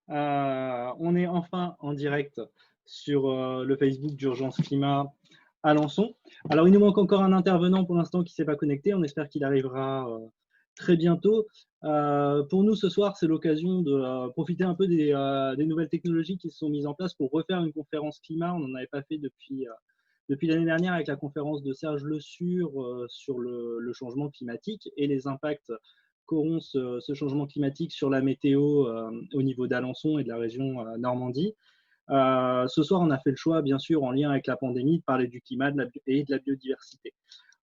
On est enfin en direct sur le Facebook d'Urgence Climat à Alençon. Alors, il nous manque encore un intervenant pour l'instant qui ne s'est pas connecté. On espère qu'il arrivera très bientôt. Pour nous, ce soir, c'est l'occasion de profiter un peu des nouvelles technologies qui se sont mises en place pour refaire une conférence climat. On n'en avait pas fait depuis l'année dernière avec la conférence de Serge Le Sur sur le changement climatique et les impacts qu'auront ce changement climatique sur la météo au niveau d'Alençon et de la région Normandie. Ce soir, on a fait le choix, bien sûr, en lien avec la pandémie, de parler du climat et de la biodiversité.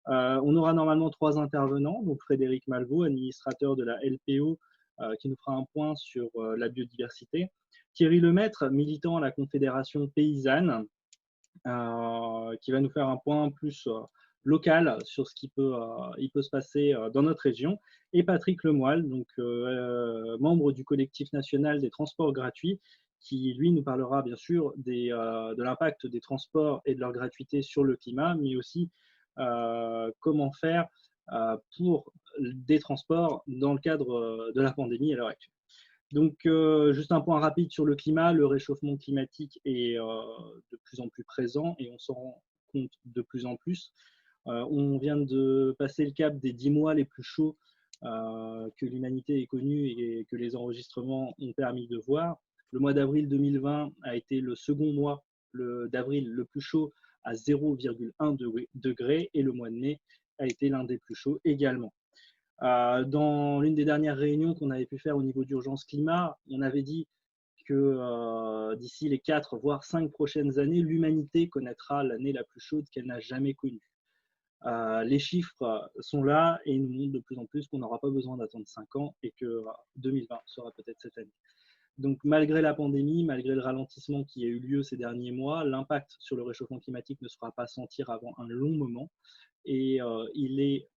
On aura normalement 3 intervenants, donc Frédéric Malvaux, administrateur de la LPO, qui nous fera un point sur la biodiversité. Thierry Lemaître, militant à la Confédération paysanne, qui va nous faire un point plus local sur ce qui peut se passer dans notre région. Et Patrick Lemoyle, donc membre du collectif national des transports gratuits, qui lui nous parlera bien sûr de l'impact des transports et de leur gratuité sur le climat, mais aussi comment faire pour des transports dans le cadre de la pandémie à l'heure actuelle. Donc, juste un point rapide sur le climat. Le réchauffement climatique est de plus en plus présent et on s'en rend compte de plus en plus. On vient de passer le cap des 10 mois les plus chauds que l'humanité ait connus et que les enregistrements ont permis de voir. Le mois d'avril 2020 a été le second mois d'avril le plus chaud à 0,1 degré et le mois de mai a été l'un des plus chauds également. Dans l'une des dernières réunions qu'on avait pu faire au niveau d'urgence climat, on avait dit que d'ici les 4 voire 5 prochaines années, l'humanité connaîtra l'année la plus chaude qu'elle n'a jamais connue. Les chiffres sont là et ils nous montrent de plus en plus qu'on n'aura pas besoin d'attendre 5 ans et que 2020 sera peut-être cette année. Donc, malgré la pandémie, malgré le ralentissement qui a eu lieu ces derniers mois, l'impact sur le réchauffement climatique ne se fera pas sentir avant un long moment. Et il est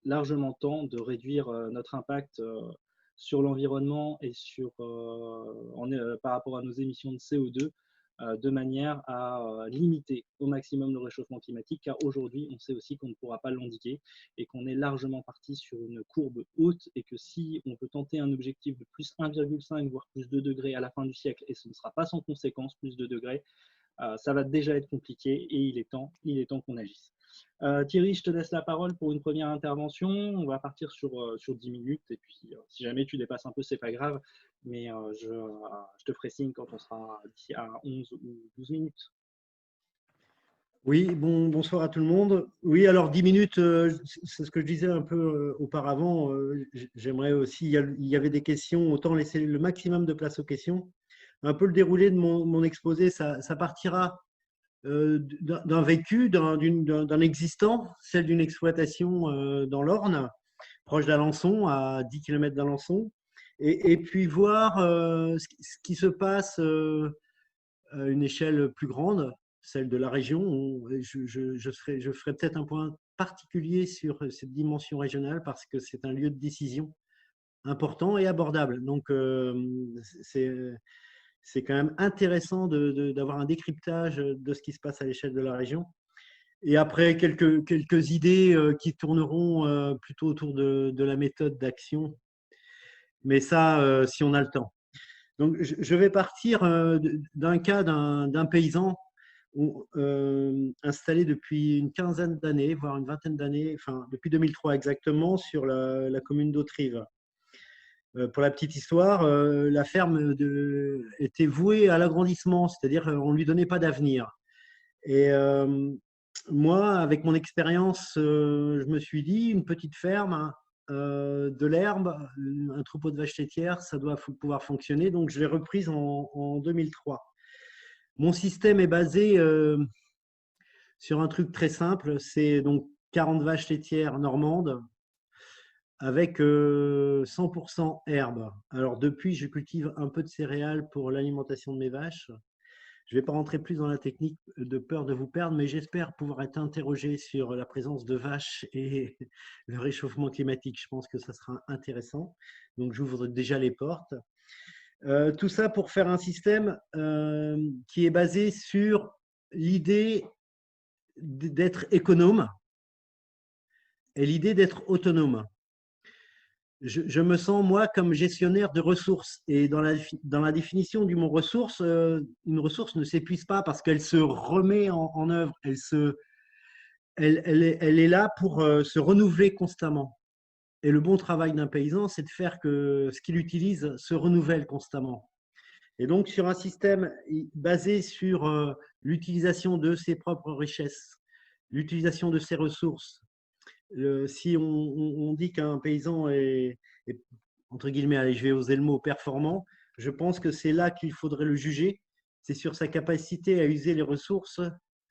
largement temps de réduire notre impact sur l'environnement et par rapport à nos émissions de CO2 de manière à limiter au maximum le réchauffement climatique, car aujourd'hui, on sait aussi qu'on ne pourra pas l'endiguer et qu'on est largement parti sur une courbe haute et que si on peut tenter un objectif de plus 1,5 voire plus 2 degrés à la fin du siècle, et ce ne sera pas sans conséquence, plus 2 degrés, ça va déjà être compliqué et il est temps qu'on agisse. Thierry, je te laisse la parole pour une première intervention. On va partir sur 10 minutes et puis si jamais tu dépasses un peu, c'est pas grave, mais je te ferai signe quand on sera d'ici à 11 ou 12 minutes. Oui, bonsoir à tout le monde. Oui, alors 10 minutes, c'est ce que je disais un peu auparavant. J'aimerais aussi, il y avait des questions, autant laisser le maximum de place aux questions. Un peu le déroulé de mon exposé, ça partira d'un vécu, d'un existant, celle d'une exploitation dans l'Orne, proche d'Alençon, à 10 km d'Alençon, et puis voir ce qui se passe à une échelle plus grande, celle de la région. Je ferai peut-être un point particulier sur cette dimension régionale parce que c'est un lieu de décision important et abordable. Donc, c'est quand même intéressant d'avoir un décryptage de ce qui se passe à l'échelle de la région. Et après, quelques idées qui tourneront plutôt autour de la méthode d'action. Mais ça, si on a le temps. Donc, je vais partir d'un cas d'un paysan installé depuis une quinzaine d'années, voire une vingtaine d'années, enfin depuis 2003 exactement, sur la commune d'Autrive. Pour la petite histoire, la ferme était vouée à l'agrandissement, c'est-à-dire on ne lui donnait pas d'avenir. Et moi, avec mon expérience, je me suis dit, une petite ferme, de l'herbe, un troupeau de vaches laitières, ça doit pouvoir fonctionner. Donc, je l'ai reprise en 2003. Mon système est basé sur un truc très simple. C'est donc 40 vaches laitières normandes avec 100% herbe. Alors, depuis, je cultive un peu de céréales pour l'alimentation de mes vaches. Je ne vais pas rentrer plus dans la technique de peur de vous perdre, mais j'espère pouvoir être interrogé sur la présence de vaches et le réchauffement climatique. Je pense que ça sera intéressant. Donc, j'ouvre déjà les portes. Tout ça pour faire un système qui est basé sur l'idée d'être économe et l'idée d'être autonome. je me sens, moi, comme gestionnaire de ressources. Et dans la définition du mot ressource, une ressource ne s'épuise pas parce qu'elle se remet en œuvre. Elle est là pour se renouveler constamment. Et le bon travail d'un paysan, c'est de faire que ce qu'il utilise se renouvelle constamment. Et donc, sur un système basé sur l'utilisation de ses propres richesses, l'utilisation de ses ressources, si on dit qu'un paysan est, entre guillemets, allez, je vais oser le mot, performant, je pense que c'est là qu'il faudrait le juger. C'est sur sa capacité à user les ressources,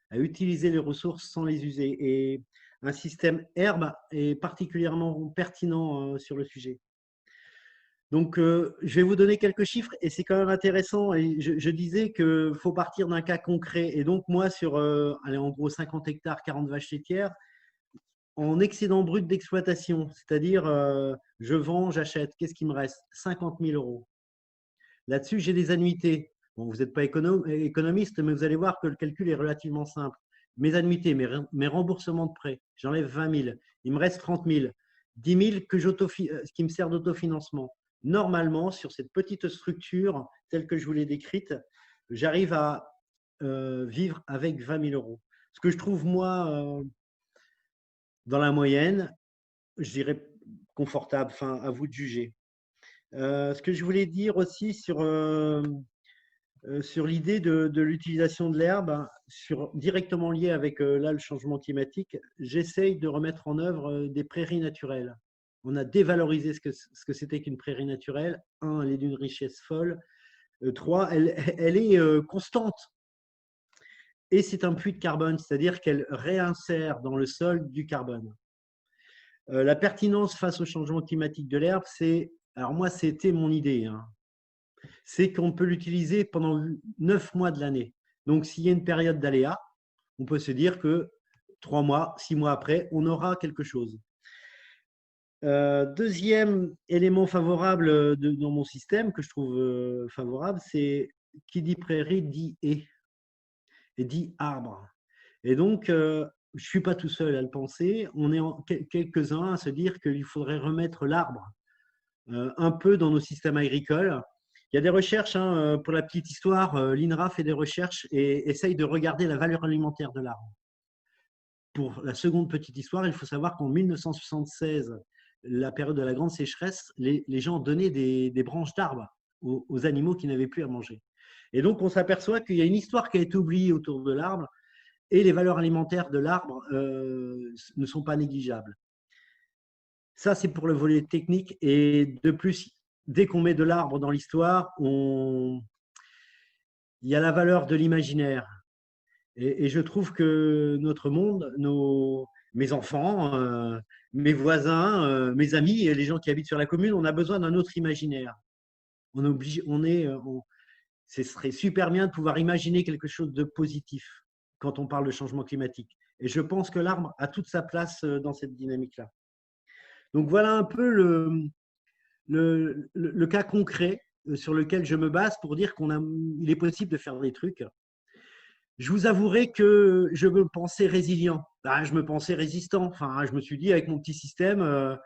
à utiliser les ressources sans les user. Et un système herbe est particulièrement pertinent sur le sujet. Donc, je vais vous donner quelques chiffres et c'est quand même intéressant. Et je disais qu'il faut partir d'un cas concret. Et donc, moi, sur allez, en gros 50 hectares, 40 vaches laitières, en excédent brut d'exploitation, c'est-à-dire je vends, j'achète, qu'est-ce qui me reste? 50 000 euros. Là-dessus, j'ai des annuités. Bon, vous n'êtes pas économiste, mais vous allez voir que le calcul est relativement simple. Mes annuités, mes remboursements de prêts, j'enlève 20 000. Il me reste 30 000. 10 000 qui me sert d'autofinancement. Normalement, sur cette petite structure telle que je vous l'ai décrite, j'arrive à vivre avec 20 000 euros. Ce que je trouve, moi, dans la moyenne, je dirais confortable, enfin, à vous de juger. Ce que je voulais dire aussi sur l'idée de l'utilisation de l'herbe, hein, directement lié avec là, le changement climatique, j'essaye de remettre en œuvre des prairies naturelles. On a dévalorisé ce que c'était qu'une prairie naturelle. Un, elle est d'une richesse folle. Trois, elle est constante. Et c'est un puits de carbone, c'est-à-dire qu'elle réinsère dans le sol du carbone. La pertinence face au changement climatique de l'herbe, alors moi, c'était mon idée, hein, c'est qu'on peut l'utiliser pendant 9 mois de l'année. Donc, s'il y a une période d'aléa, on peut se dire que 3 mois, 6 mois après, on aura quelque chose. Deuxième élément favorable dans mon système, que je trouve favorable, c'est qui dit prairie dit haie et dit arbre. Et donc, je ne suis pas tout seul à le penser. On est quelques-uns à se dire qu'il faudrait remettre l'arbre un peu dans nos systèmes agricoles. Il y a des recherches, hein, pour la petite histoire, l'INRA fait des recherches et essaye de regarder la valeur alimentaire de l'arbre. Pour la seconde petite histoire, il faut savoir qu'en 1976, la période de la grande sécheresse, les gens donnaient des branches d'arbres aux animaux qui n'avaient plus à manger. Et donc, on s'aperçoit qu'il y a une histoire qui a été oubliée autour de l'arbre et les valeurs alimentaires de l'arbre ne sont pas négligeables. Ça, c'est pour le volet technique. Et de plus, dès qu'on met de l'arbre dans l'histoire, il y a la valeur de l'imaginaire. Et je trouve que notre monde, mes enfants, mes voisins, mes amis et les gens qui habitent sur la commune, on a besoin d'un autre imaginaire. Ce serait super bien de pouvoir imaginer quelque chose de positif quand on parle de changement climatique. Et je pense que l'arbre a toute sa place dans cette dynamique-là. Donc voilà un peu le cas concret sur lequel je me base pour dire qu'il est possible de faire des trucs. Je vous avouerai que je me pensais résilient, je me pensais résistant. Enfin, je me suis dit, avec mon petit système,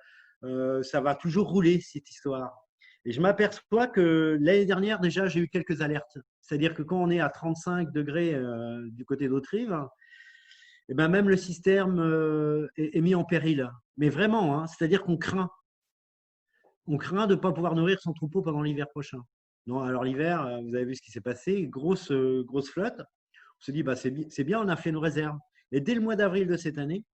ça va toujours rouler, cette histoire. Et je m'aperçois que l'année dernière, déjà, j'ai eu quelques alertes. C'est-à-dire que quand on est à 35 degrés du côté d'Autrive, et ben même le système est mis en péril. Mais vraiment, hein, c'est-à-dire qu'on craint. On craint de ne pas pouvoir nourrir son troupeau pendant l'hiver prochain. Non, alors l'hiver, vous avez vu ce qui s'est passé, grosse flotte. On se dit, bah, c'est bien, on a fait nos réserves. Et dès le mois d'avril de cette année,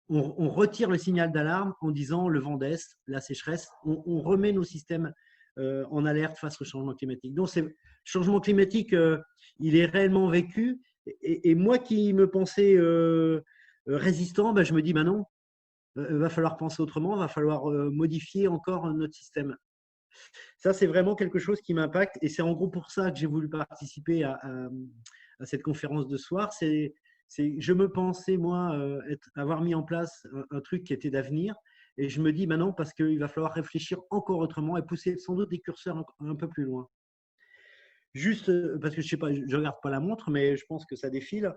on retire le signal d'alarme en disant le vent d'est, la sécheresse. On remet nos systèmes en alerte face au changement climatique. Donc, le changement climatique, il est réellement vécu. Et moi qui me pensais résistant, je me dis, bah non, il va falloir penser autrement, il va falloir modifier encore notre système. Ça, c'est vraiment quelque chose qui m'impacte. Et c'est en gros pour ça que j'ai voulu participer à cette conférence de soir. Je me pensais, moi, avoir mis en place un truc qui était d'avenir. Et je me dis maintenant, parce qu'il va falloir réfléchir encore autrement et pousser sans doute des curseurs un peu plus loin. Juste, parce que je ne sais pas, je ne regarde pas la montre, mais je pense que ça défile.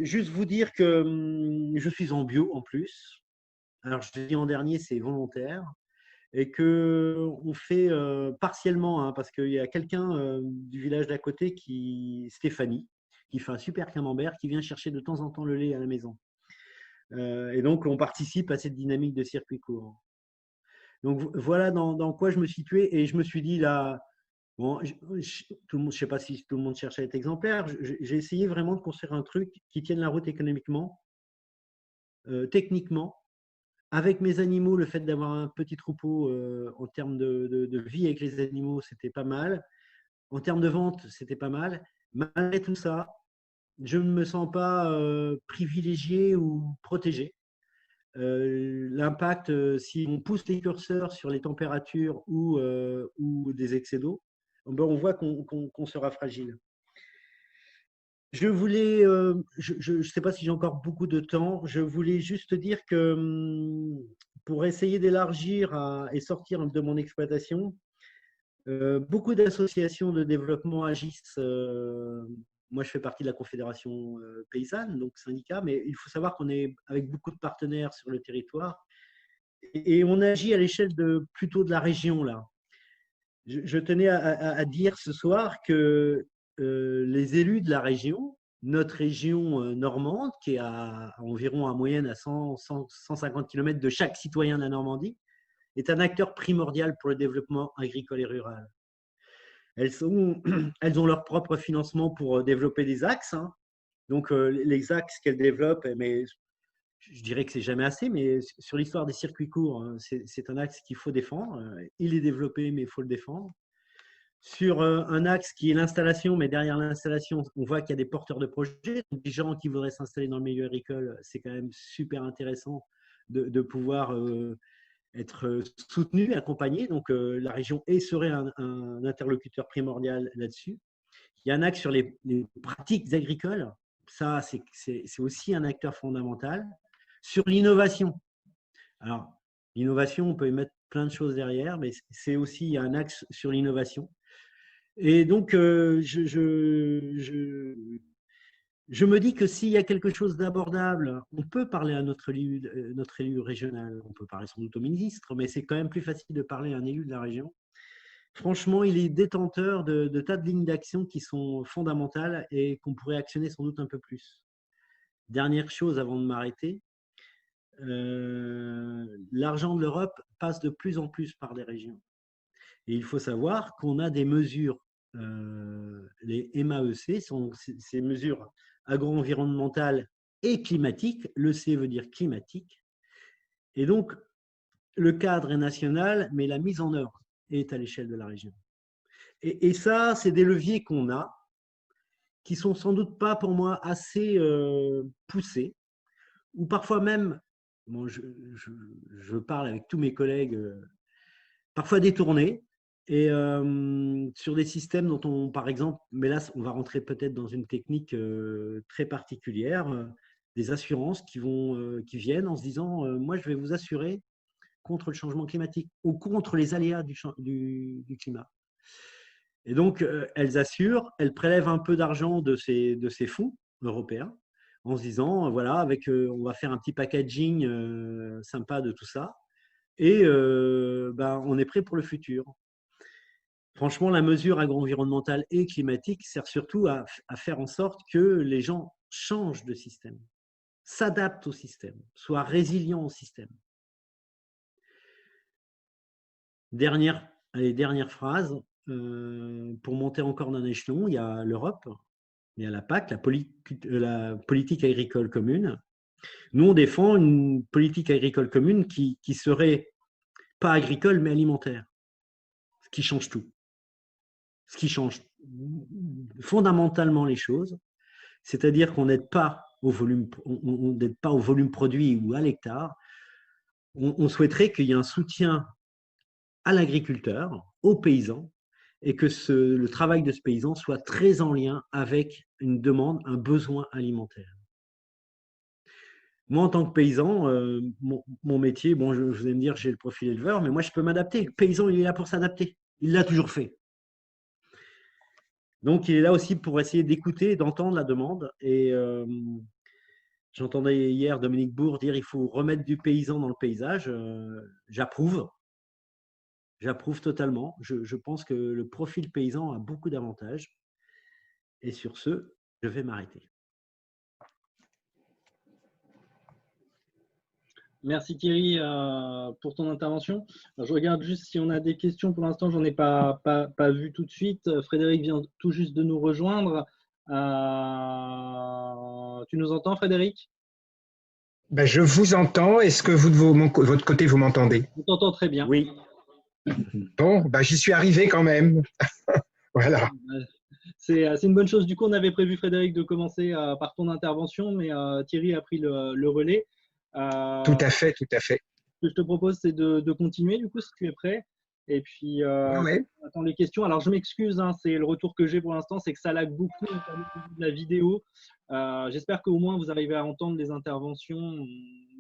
Juste vous dire que je suis en bio en plus. Alors, je dis en dernier, c'est volontaire. et qu'on fait partiellement, hein, parce qu'il y a quelqu'un du village d'à côté, Stéphanie, qui fait un super camembert, qui vient chercher de temps en temps le lait à la maison. Et donc, on participe à cette dynamique de circuit court. Donc, voilà dans quoi je me situais. Et je me suis dit, là, bon, tout le monde, je ne sais pas si tout le monde cherche à être exemplaire. J'ai essayé vraiment de construire un truc qui tienne la route économiquement, techniquement. Avec mes animaux, le fait d'avoir un petit troupeau en termes de vie avec les animaux, c'était pas mal. En termes de vente, c'était pas mal. Malgré tout ça, je ne me sens pas privilégié ou protégé. L'impact, si on pousse les curseurs sur les températures ou des excès d'eau, ben on voit qu'on sera fragile. Je voulais, je ne sais pas si j'ai encore beaucoup de temps, je voulais juste dire que pour essayer d'élargir et sortir de mon exploitation, beaucoup d'associations de développement agissent. Moi, je fais partie de la Confédération paysanne, donc syndicat, mais il faut savoir qu'on est avec beaucoup de partenaires sur le territoire et on agit à l'échelle plutôt de la région là. Je tenais à dire ce soir que les élus de la région, notre région normande, qui est à environ en moyenne à 150 km de chaque citoyen de la Normandie, est un acteur primordial pour le développement agricole et rural. Elles ont leur propre financement pour développer des axes. Hein. Donc, les axes qu'elles développent, mais je dirais que c'est jamais assez, mais sur l'histoire des circuits courts, c'est un axe qu'il faut défendre. Il est développé, mais il faut le défendre. Sur un axe qui est l'installation, mais derrière l'installation, on voit qu'il y a des porteurs de projets, des gens qui voudraient s'installer dans le milieu agricole. C'est quand même super intéressant de pouvoir être soutenu, accompagné. Donc, la région serait un interlocuteur primordial là-dessus. Il y a un axe sur les pratiques agricoles. Ça, c'est aussi un acteur fondamental. Sur l'innovation. Alors, l'innovation, on peut y mettre plein de choses derrière, mais c'est aussi un axe sur l'innovation. Et donc, je me dis que s'il y a quelque chose d'abordable, on peut parler à notre élu régional, on peut parler sans doute au ministre, mais c'est quand même plus facile de parler à un élu de la région. Franchement, il est détenteur de tas de lignes d'action qui sont fondamentales et qu'on pourrait actionner sans doute un peu plus. Dernière chose avant de m'arrêter, l'argent de l'Europe passe de plus en plus par des régions. Et il faut savoir qu'on a des mesures, les MAEC, sont ces mesures agro-environnementales et climatiques. Le C veut dire climatique. Et donc, le cadre est national, mais la mise en œuvre est à l'échelle de la région. Et ça, c'est des leviers qu'on a, qui sont sans doute pas pour moi assez poussés, ou parfois même, bon, je parle avec tous mes collègues, parfois détournés, et sur des systèmes dont on, par exemple, mais là, on va rentrer peut-être dans une technique très particulière, des assurances qui viennent en se disant, moi, je vais vous assurer contre le changement climatique ou contre les aléas du climat. Et donc, elles assurent, elles prélèvent un peu d'argent de ces fonds européens en se disant, voilà, on va faire un petit packaging sympa de tout ça et on est prêt pour le futur. Franchement, la mesure agro-environnementale et climatique sert surtout à faire en sorte que les gens changent de système, s'adaptent au système, soient résilients au système. Dernière phrase, pour monter encore d'un échelon, il y a l'Europe, il y a la PAC, la politique agricole commune. Nous, on défend une politique agricole commune qui serait pas agricole, mais alimentaire, ce qui change tout. Ce qui change fondamentalement les choses, c'est-à-dire qu'on n'aide pas au volume produit ou à l'hectare. On souhaiterait qu'il y ait un soutien à l'agriculteur, aux paysans, et que le travail de ce paysan soit très en lien avec une demande, un besoin alimentaire. Moi, en tant que paysan, mon métier, bon, vous allez me dire, j'ai le profil éleveur, mais moi, je peux m'adapter. Le paysan, il est là pour s'adapter. Il l'a toujours fait. Donc, il est là aussi pour essayer d'écouter, d'entendre la demande. Et j'entendais hier Dominique Bourg dire qu'il faut remettre du paysan dans le paysage. J'approuve. J'approuve totalement. Je pense que le profil paysan a beaucoup d'avantages. Et sur ce, je vais m'arrêter. Merci Thierry pour ton intervention. Je regarde juste si on a des questions. Pour l'instant, j'en ai pas vu tout de suite. Frédéric vient tout juste de nous rejoindre. Tu nous entends, Frédéric? Ben, je vous entends. Est-ce que vous, de votre côté, vous m'entendez? On t'entend très bien. Oui. Bon, ben, j'y suis arrivé quand même. Voilà. C'est une bonne chose. Du coup, on avait prévu, Frédéric, de commencer par ton intervention, mais Thierry a pris le relais. Tout à fait, tout à fait. Ce que je te propose, c'est de continuer, du coup, si tu es prêt. Et puis, Ouais, ouais. on attend les questions. Alors, je m'excuse, hein, c'est le retour que j'ai pour l'instant, c'est que ça lag beaucoup, notamment au niveau de la vidéo. J'espère qu'au moins, vous arrivez à entendre les interventions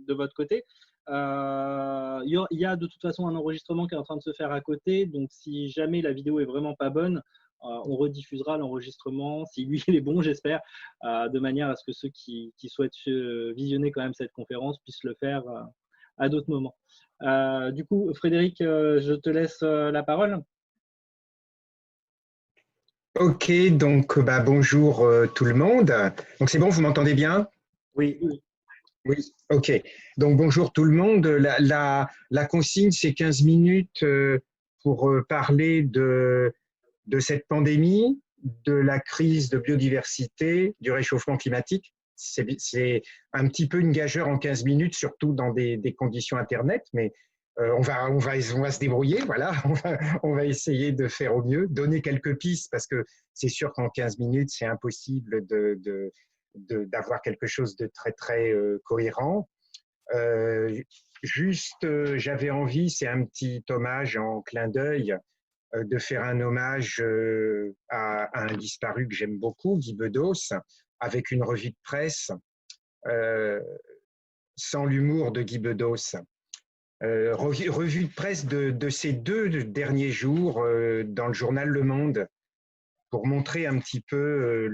de votre côté. Il y a de toute façon un enregistrement qui est en train de se faire à côté. Donc, si jamais la vidéo est vraiment pas bonne, on rediffusera l'enregistrement, si lui il est bon, j'espère, de manière à ce que ceux qui souhaitent visionner quand même cette conférence puissent le faire à d'autres moments. Du coup, Frédéric, je te laisse la parole. Ok, donc bah, bonjour tout le monde. Donc c'est bon, vous m'entendez bien? Oui. Oui, ok. Donc bonjour tout le monde. La consigne, c'est 15 minutes pour parler de cette pandémie, de la crise de biodiversité, du réchauffement climatique. C'est un petit peu une gageure en 15 minutes, surtout dans des conditions Internet, mais on va se débrouiller, voilà. On va essayer de faire au mieux, donner quelques pistes, parce que c'est sûr qu'en 15 minutes, c'est impossible d'avoir quelque chose de très, très cohérent. J'avais envie, c'est un petit hommage en clin d'œil, de faire un hommage à un disparu que j'aime beaucoup, Guy Bedos, avec une revue de presse euh, sans l'humour de Guy Bedos. Revue de presse de ces 2 derniers jours dans le journal Le Monde pour montrer un petit peu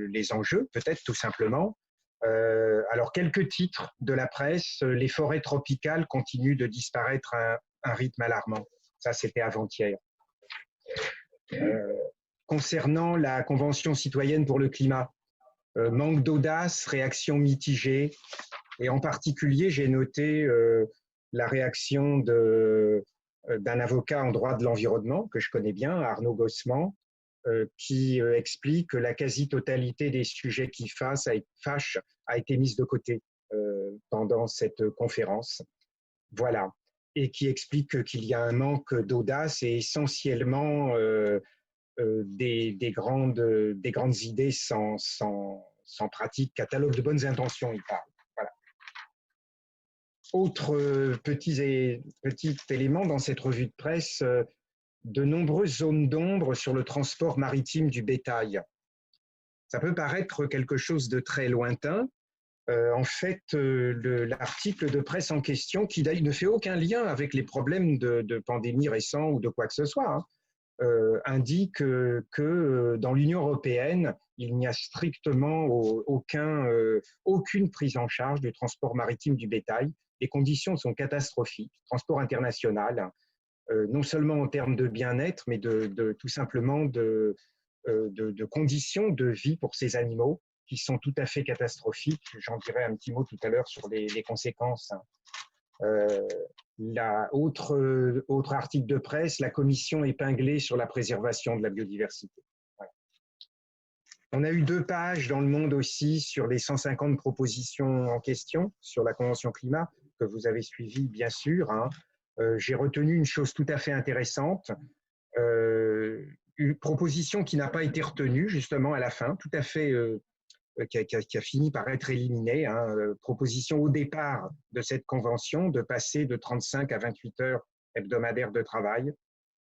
les enjeux, peut-être tout simplement. Alors, quelques titres de la presse. Les forêts tropicales continuent de disparaître à un rythme alarmant. Ça, c'était avant-hier. Concernant la Convention citoyenne pour le climat, manque d'audace, réaction mitigée, et en particulier, j'ai noté la réaction d'un avocat en droit de l'environnement que je connais bien, Arnaud Gossement, qui explique que la quasi-totalité des sujets qui fâchent a été mise de côté pendant cette conférence. Voilà. Et qui explique qu'il y a un manque d'audace et essentiellement des grandes idées sans pratique, catalogue de bonnes intentions, il parle. Voilà. Autre petit élément dans cette revue de presse, de nombreuses zones d'ombre sur le transport maritime du bétail. Ça peut paraître quelque chose de très lointain. En fait, l'article de presse en question, qui ne fait aucun lien avec les problèmes de pandémie récents ou de quoi que ce soit, hein, indique que dans l'Union européenne, il n'y a strictement aucune prise en charge du transport maritime du bétail. Les conditions sont catastrophiques. Transport international, non seulement en termes de bien-être, mais tout simplement de conditions de vie pour ces animaux qui sont tout à fait catastrophiques. J'en dirai un petit mot tout à l'heure sur les conséquences. Autre article de presse, la commission épinglée sur la préservation de la biodiversité. Voilà. On a eu 2 pages dans Le Monde aussi sur les 150 propositions en question sur la Convention climat que vous avez suivi, bien sûr. Hein. J'ai retenu une chose tout à fait intéressante, une proposition qui n'a pas été retenue justement à la fin, tout à fait qui a fini par être éliminée. Hein, proposition au départ de cette convention de passer de 35 à 28 heures hebdomadaires de travail.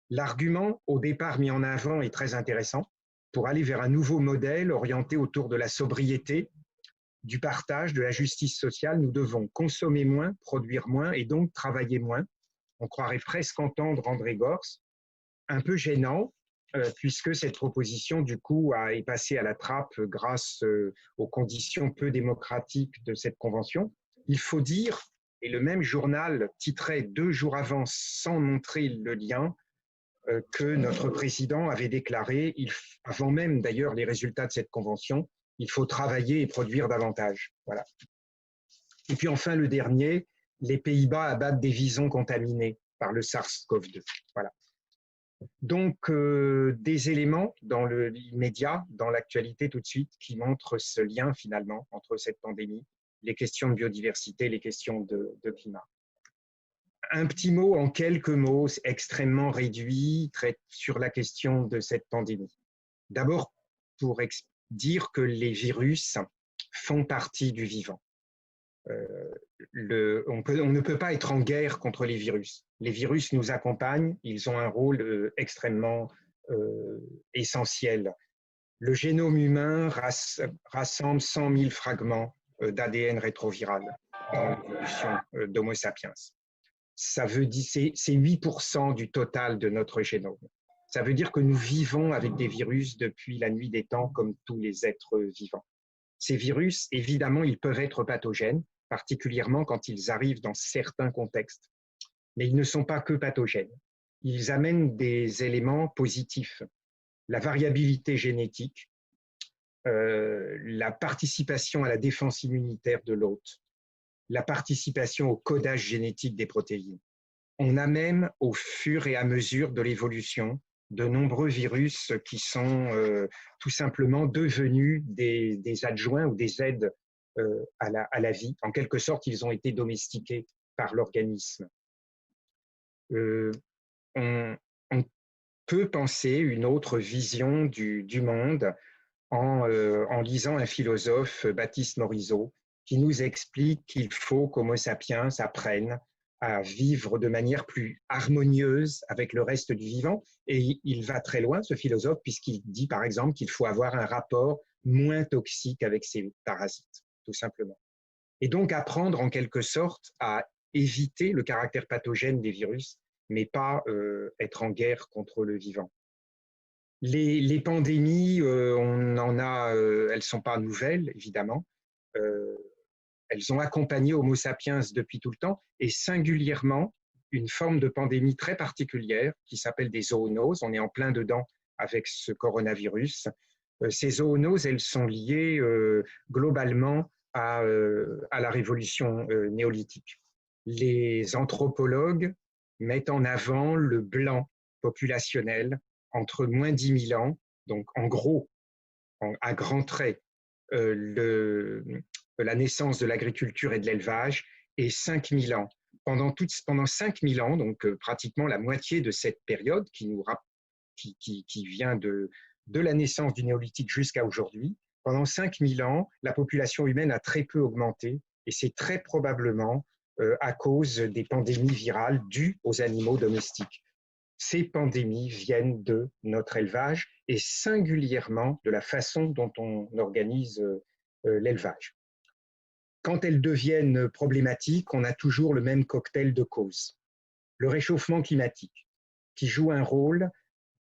L'argument au départ mis en avant est très intéressant pour aller vers un nouveau modèle orienté autour de la sobriété, du partage, de la justice sociale. Nous devons consommer moins, produire moins et donc travailler moins. On croirait presque entendre André Gorz. Un peu gênant, puisque cette proposition, du coup, est passée à la trappe grâce aux conditions peu démocratiques de cette convention. Il faut dire Et le même journal titrait 2 jours avant, sans montrer le lien, que notre président avait déclaré, avant même d'ailleurs les résultats de cette convention, il faut travailler et produire davantage. Voilà. Et puis enfin, le dernier, les Pays-Bas abattent des visons contaminés par le SARS-CoV-2. Voilà. Donc, des éléments dans l'immédiat, dans l'actualité tout de suite, qui montrent ce lien finalement entre cette pandémie, les questions de biodiversité, les questions de climat. Un petit mot, en quelques mots, extrêmement réduit, sur la question de cette pandémie. D'abord, pour dire que les virus font partie du vivant. On ne peut pas être en guerre contre les virus. Les virus nous accompagnent, ils ont un rôle extrêmement essentiel. Le génome humain rassemble 100 000 fragments d'ADN rétroviral dans l'évolution d'Homo sapiens. Ça veut dire c'est 8% du total de notre génome. Ça veut dire que nous vivons avec des virus depuis la nuit des temps, comme tous les êtres vivants. Ces virus, évidemment, ils peuvent être pathogènes, particulièrement quand ils arrivent dans certains contextes. Mais ils ne sont pas que pathogènes. Ils amènent des éléments positifs. La variabilité génétique, la participation à la défense immunitaire de l'hôte, la participation au codage génétique des protéines. On a même, au fur et à mesure de l'évolution, de nombreux virus qui sont tout simplement devenus des adjoints ou des aides à la vie. En quelque sorte, ils ont été domestiqués par l'organisme. On peut penser une autre vision du monde en lisant un philosophe, Baptiste Morisot, qui nous explique qu'il faut qu'Homo sapiens apprenne à vivre de manière plus harmonieuse avec le reste du vivant. Et il va très loin, ce philosophe, puisqu'il dit, par exemple, qu'il faut avoir un rapport moins toxique avec ses parasites, tout simplement. Et donc apprendre, en quelque sorte, à éviter le caractère pathogène des virus, mais pas être en guerre contre le vivant. Les pandémies, elles ne sont pas nouvelles, évidemment. Elles ont accompagné Homo sapiens depuis tout le temps, et singulièrement une forme de pandémie très particulière qui s'appelle des zoonoses. On est en plein dedans avec ce coronavirus. Ces zoonoses, elles sont liées globalement à la révolution néolithique. Les anthropologues mettent en avant le blanc populationnel entre moins 10 000 ans, donc en gros, à grands traits, la naissance de l'agriculture et de l'élevage, et 5 000 ans. Pendant 5 000 ans, donc pratiquement la moitié de cette période qui vient de la naissance du néolithique jusqu'à aujourd'hui, pendant 5 000 ans, la population humaine a très peu augmenté, et c'est très probablement à cause des pandémies virales dues aux animaux domestiques. Ces pandémies viennent de notre élevage et singulièrement de la façon dont on organise l'élevage. Quand elles deviennent problématiques, on a toujours le même cocktail de causes. Le réchauffement climatique, qui joue un rôle,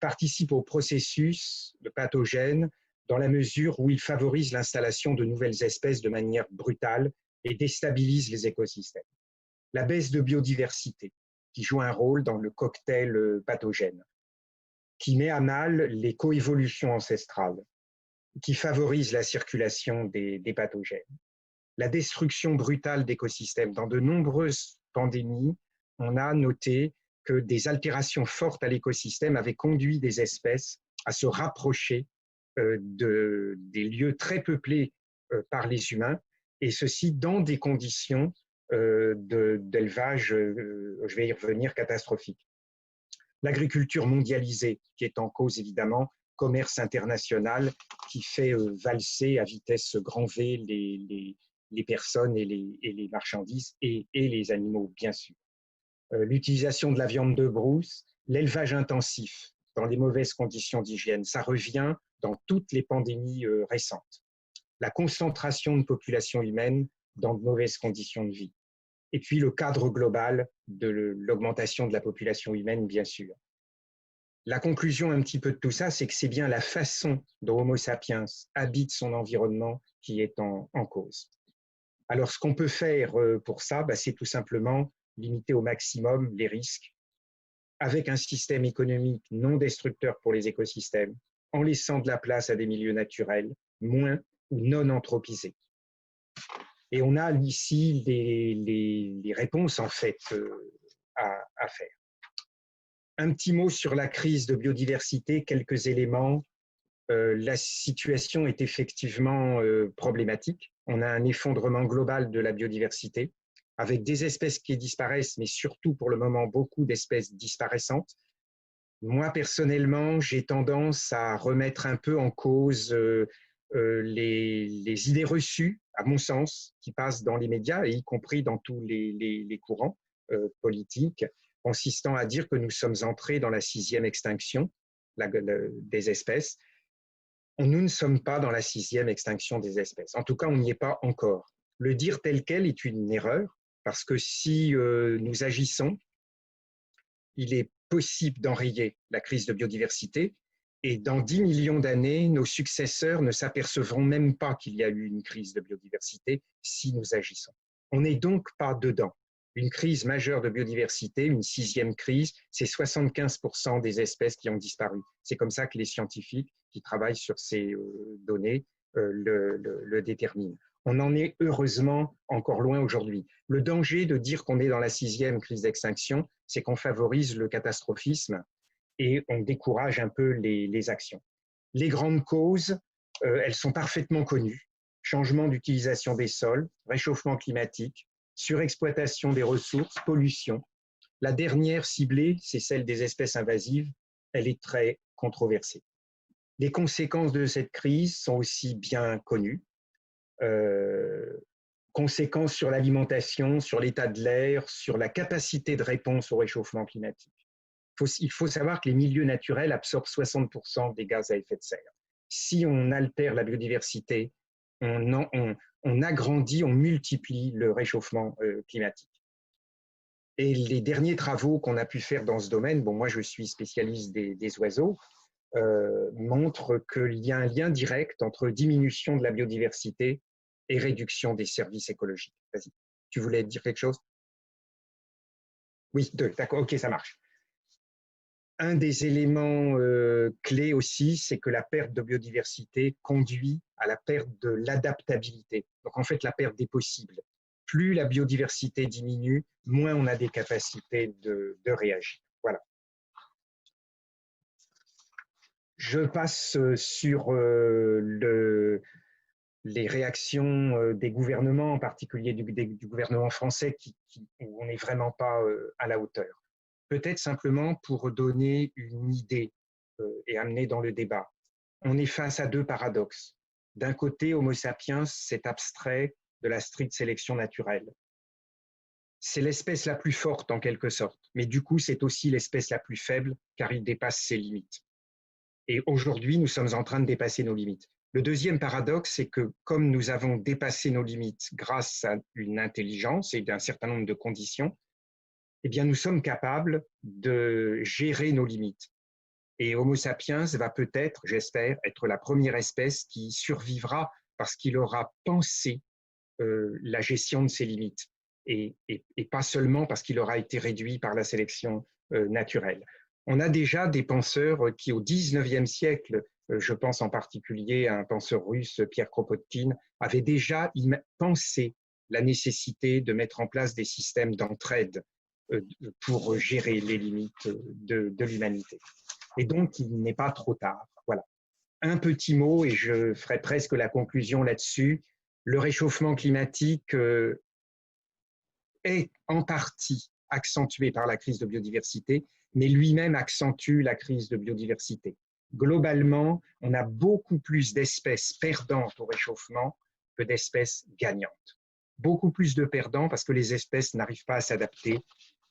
participe au processus de pathogène dans la mesure où il favorise l'installation de nouvelles espèces de manière brutale et déstabilise les écosystèmes. La baisse de biodiversité, qui joue un rôle dans le cocktail pathogène, qui met à mal les coévolutions ancestrales, qui favorise la circulation des pathogènes. La destruction brutale d'écosystèmes. Dans de nombreuses pandémies, on a noté que des altérations fortes à l'écosystème avaient conduit des espèces à se rapprocher des lieux très peuplés par les humains, et ceci dans des conditions d'élevage, je vais y revenir, catastrophiques. L'agriculture mondialisée, qui est en cause évidemment, commerce international qui fait valser à vitesse grand V les personnes et les marchandises et les animaux, bien sûr. L'utilisation de la viande de brousse, l'élevage intensif dans les mauvaises conditions d'hygiène, ça revient dans toutes les pandémies récentes. La concentration de population humaine dans de mauvaises conditions de vie. Et puis le cadre global de l'augmentation de la population humaine, bien sûr. La conclusion un petit peu de tout ça, c'est que c'est bien la façon dont Homo sapiens habite son environnement qui est en cause. Alors, ce qu'on peut faire pour ça, c'est tout simplement limiter au maximum les risques avec un système économique non destructeur pour les écosystèmes, en laissant de la place à des milieux naturels moins ou non anthropisés. Et on a ici les réponses en fait à faire. Un petit mot sur la crise de biodiversité, quelques éléments. La situation est effectivement problématique. On a un effondrement global de la biodiversité, avec des espèces qui disparaissent, mais surtout pour le moment beaucoup d'espèces disparaissantes. Moi, personnellement, j'ai tendance à remettre un peu en cause les idées reçues, à mon sens, qui passent dans les médias, et y compris dans tous les courants politiques, consistant à dire que nous sommes entrés dans la 6e extinction des espèces. Nous ne sommes pas dans la 6e extinction des espèces. En tout cas, on n'y est pas encore. Le dire tel quel est une erreur, parce que si nous agissons, il est possible d'enrayer la crise de biodiversité, et dans 10 millions d'années, nos successeurs ne s'apercevront même pas qu'il y a eu une crise de biodiversité si nous agissons. On n'est donc pas dedans. Une crise majeure de biodiversité, une 6e crise, c'est 75% des espèces qui ont disparu. C'est comme ça que les scientifiques qui travaillent sur ces données le déterminent. On en est heureusement encore loin aujourd'hui. Le danger de dire qu'on est dans la 6e crise d'extinction, c'est qu'on favorise le catastrophisme et on décourage un peu les actions. Les grandes causes, elles sont parfaitement connues. Changement d'utilisation des sols, réchauffement climatique, surexploitation des ressources, pollution. La dernière ciblée, c'est celle des espèces invasives. Elle est très controversée. Les conséquences de cette crise sont aussi bien connues. Conséquences sur l'alimentation, sur l'état de l'air, sur la capacité de réponse au réchauffement climatique. Il faut savoir que les milieux naturels absorbent 60% des gaz à effet de serre. Si on altère la biodiversité, on agrandit, on multiplie le réchauffement climatique. Et les derniers travaux qu'on a pu faire dans ce domaine, bon, moi je suis spécialiste des oiseaux, montrent qu'il y a un lien direct entre diminution de la biodiversité et réduction des services écologiques. Vas-y, tu voulais dire quelque chose? Oui, d'accord, ok, ça marche. Un des éléments clés aussi, c'est que la perte de biodiversité conduit à la perte de l'adaptabilité. Donc en fait, la perte des possibles. Plus la biodiversité diminue, moins on a des capacités de réagir. Voilà. Je passe sur les réactions des gouvernements, en particulier du gouvernement français, où on n'est vraiment pas à la hauteur. Peut-être simplement pour donner une idée et amener dans le débat. On est face à deux paradoxes. D'un côté, Homo sapiens, c'est abstrait de la stricte sélection naturelle. C'est l'espèce la plus forte en quelque sorte, mais du coup, c'est aussi l'espèce la plus faible car il dépasse ses limites. Et aujourd'hui, nous sommes en train de dépasser nos limites. Le deuxième paradoxe, c'est que comme nous avons dépassé nos limites grâce à une intelligence et d'un certain nombre de conditions, eh bien, nous sommes capables de gérer nos limites. Et Homo sapiens va peut-être, j'espère, être la première espèce qui survivra parce qu'il aura pensé la gestion de ses limites et pas seulement parce qu'il aura été réduit par la sélection naturelle. On a déjà des penseurs qui, au XIXe siècle, je pense en particulier à un penseur russe, Pierre Kropotkin, avaient déjà pensé la nécessité de mettre en place des systèmes d'entraide pour gérer les limites de l'humanité. Et donc, il n'est pas trop tard. Voilà. Un petit mot, et je ferai presque la conclusion là-dessus. Le réchauffement climatique est en partie accentué par la crise de biodiversité, mais lui-même accentue la crise de biodiversité. Globalement, on a beaucoup plus d'espèces perdantes au réchauffement que d'espèces gagnantes. Beaucoup plus de perdants parce que les espèces n'arrivent pas à s'adapter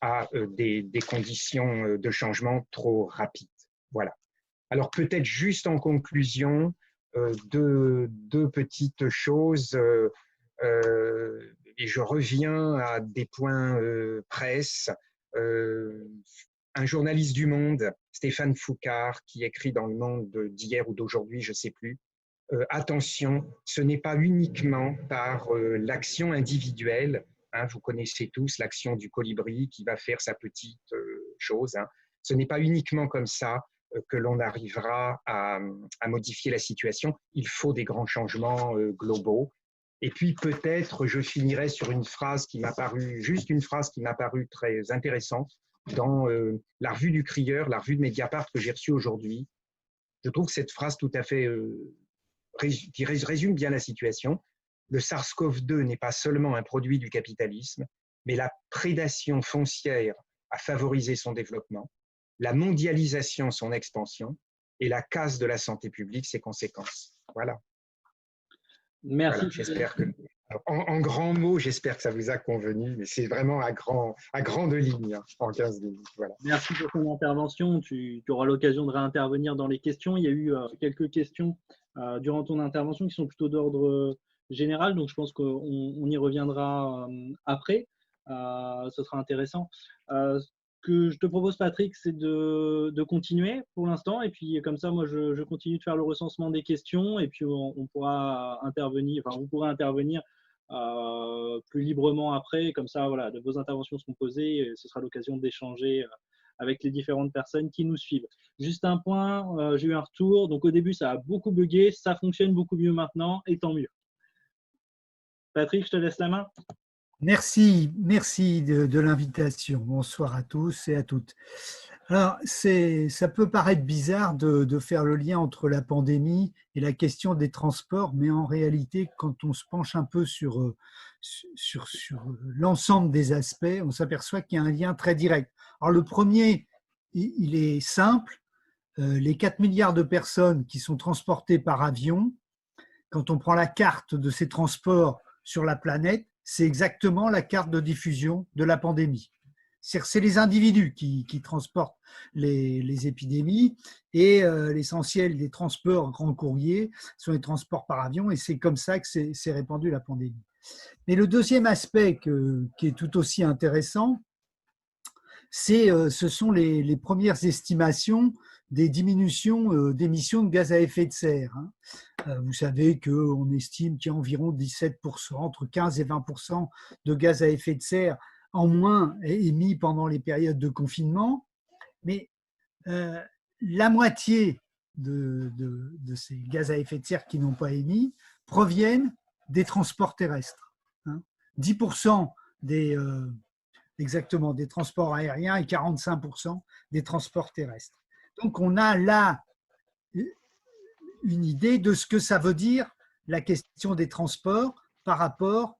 à des conditions de changement trop rapides. Voilà. Alors peut-être juste en conclusion, deux petites choses, et je reviens à des points presse. Un journaliste du Monde, Stéphane Foucard, qui écrit dans le Monde d'hier ou d'aujourd'hui, je ne sais plus, attention, ce n'est pas uniquement par l'action individuelle. Hein, vous connaissez tous l'action du colibri qui va faire sa petite chose. Hein. Ce n'est pas uniquement comme ça que l'on arrivera à modifier la situation. Il faut des grands changements globaux. Et puis peut-être, je finirai sur une phrase qui m'a paru, juste une phrase qui m'a paru très intéressante dans la revue du Crieur, la revue de Mediapart que j'ai reçue aujourd'hui. Je trouve que cette phrase tout à fait qui résume bien la situation. Le SARS-CoV-2 n'est pas seulement un produit du capitalisme, mais la prédation foncière a favorisé son développement, la mondialisation son expansion et la casse de la santé publique ses conséquences. Voilà. Merci. Voilà, j'espère que, en grands mots, j'espère que ça vous a convenu, mais c'est vraiment à grandes lignes, hein, en 15 minutes. Voilà. Merci pour ton intervention. Tu auras l'occasion de réintervenir dans les questions. Il y a eu quelques questions durant ton intervention qui sont plutôt d'ordre général, donc je pense qu'on y reviendra après. Ce sera intéressant. Ce que je te propose, Patrick, c'est de continuer pour l'instant, et puis comme ça, moi, je continue de faire le recensement des questions, et puis on pourra intervenir, enfin, vous pourrez intervenir plus librement après. Comme ça, voilà, de vos interventions seront posées, et ce sera l'occasion d'échanger avec les différentes personnes qui nous suivent. Juste un point, j'ai eu un retour. Donc au début, ça a beaucoup bugué, ça fonctionne beaucoup mieux maintenant, et tant mieux. Patrick, je te laisse la main. Merci de l'invitation. Bonsoir à tous et à toutes. Alors, ça peut paraître bizarre de faire le lien entre la pandémie et la question des transports, mais en réalité, quand on se penche un peu sur l'ensemble des aspects, on s'aperçoit qu'il y a un lien très direct. Alors, le premier, il est simple. Les 4 milliards de personnes qui sont transportées par avion, quand on prend la carte de ces transports sur la planète, c'est exactement la carte de diffusion de la pandémie. C'est les individus qui transportent les épidémies, et l'essentiel des transports grand courrier sont les transports par avion, et c'est comme ça que s'est répandue la pandémie. Mais le deuxième aspect qui est tout aussi intéressant, ce sont les premières estimations des diminutions d'émissions de gaz à effet de serre. Vous savez qu'on estime qu'il y a environ 17%, entre 15 et 20% de gaz à effet de serre en moins émis pendant les périodes de confinement. Mais la moitié de ces gaz à effet de serre qui n'ont pas émis proviennent des transports terrestres. 10% exactement des transports aériens et 45% des transports terrestres. Donc on a là une idée de ce que ça veut dire la question des transports par rapport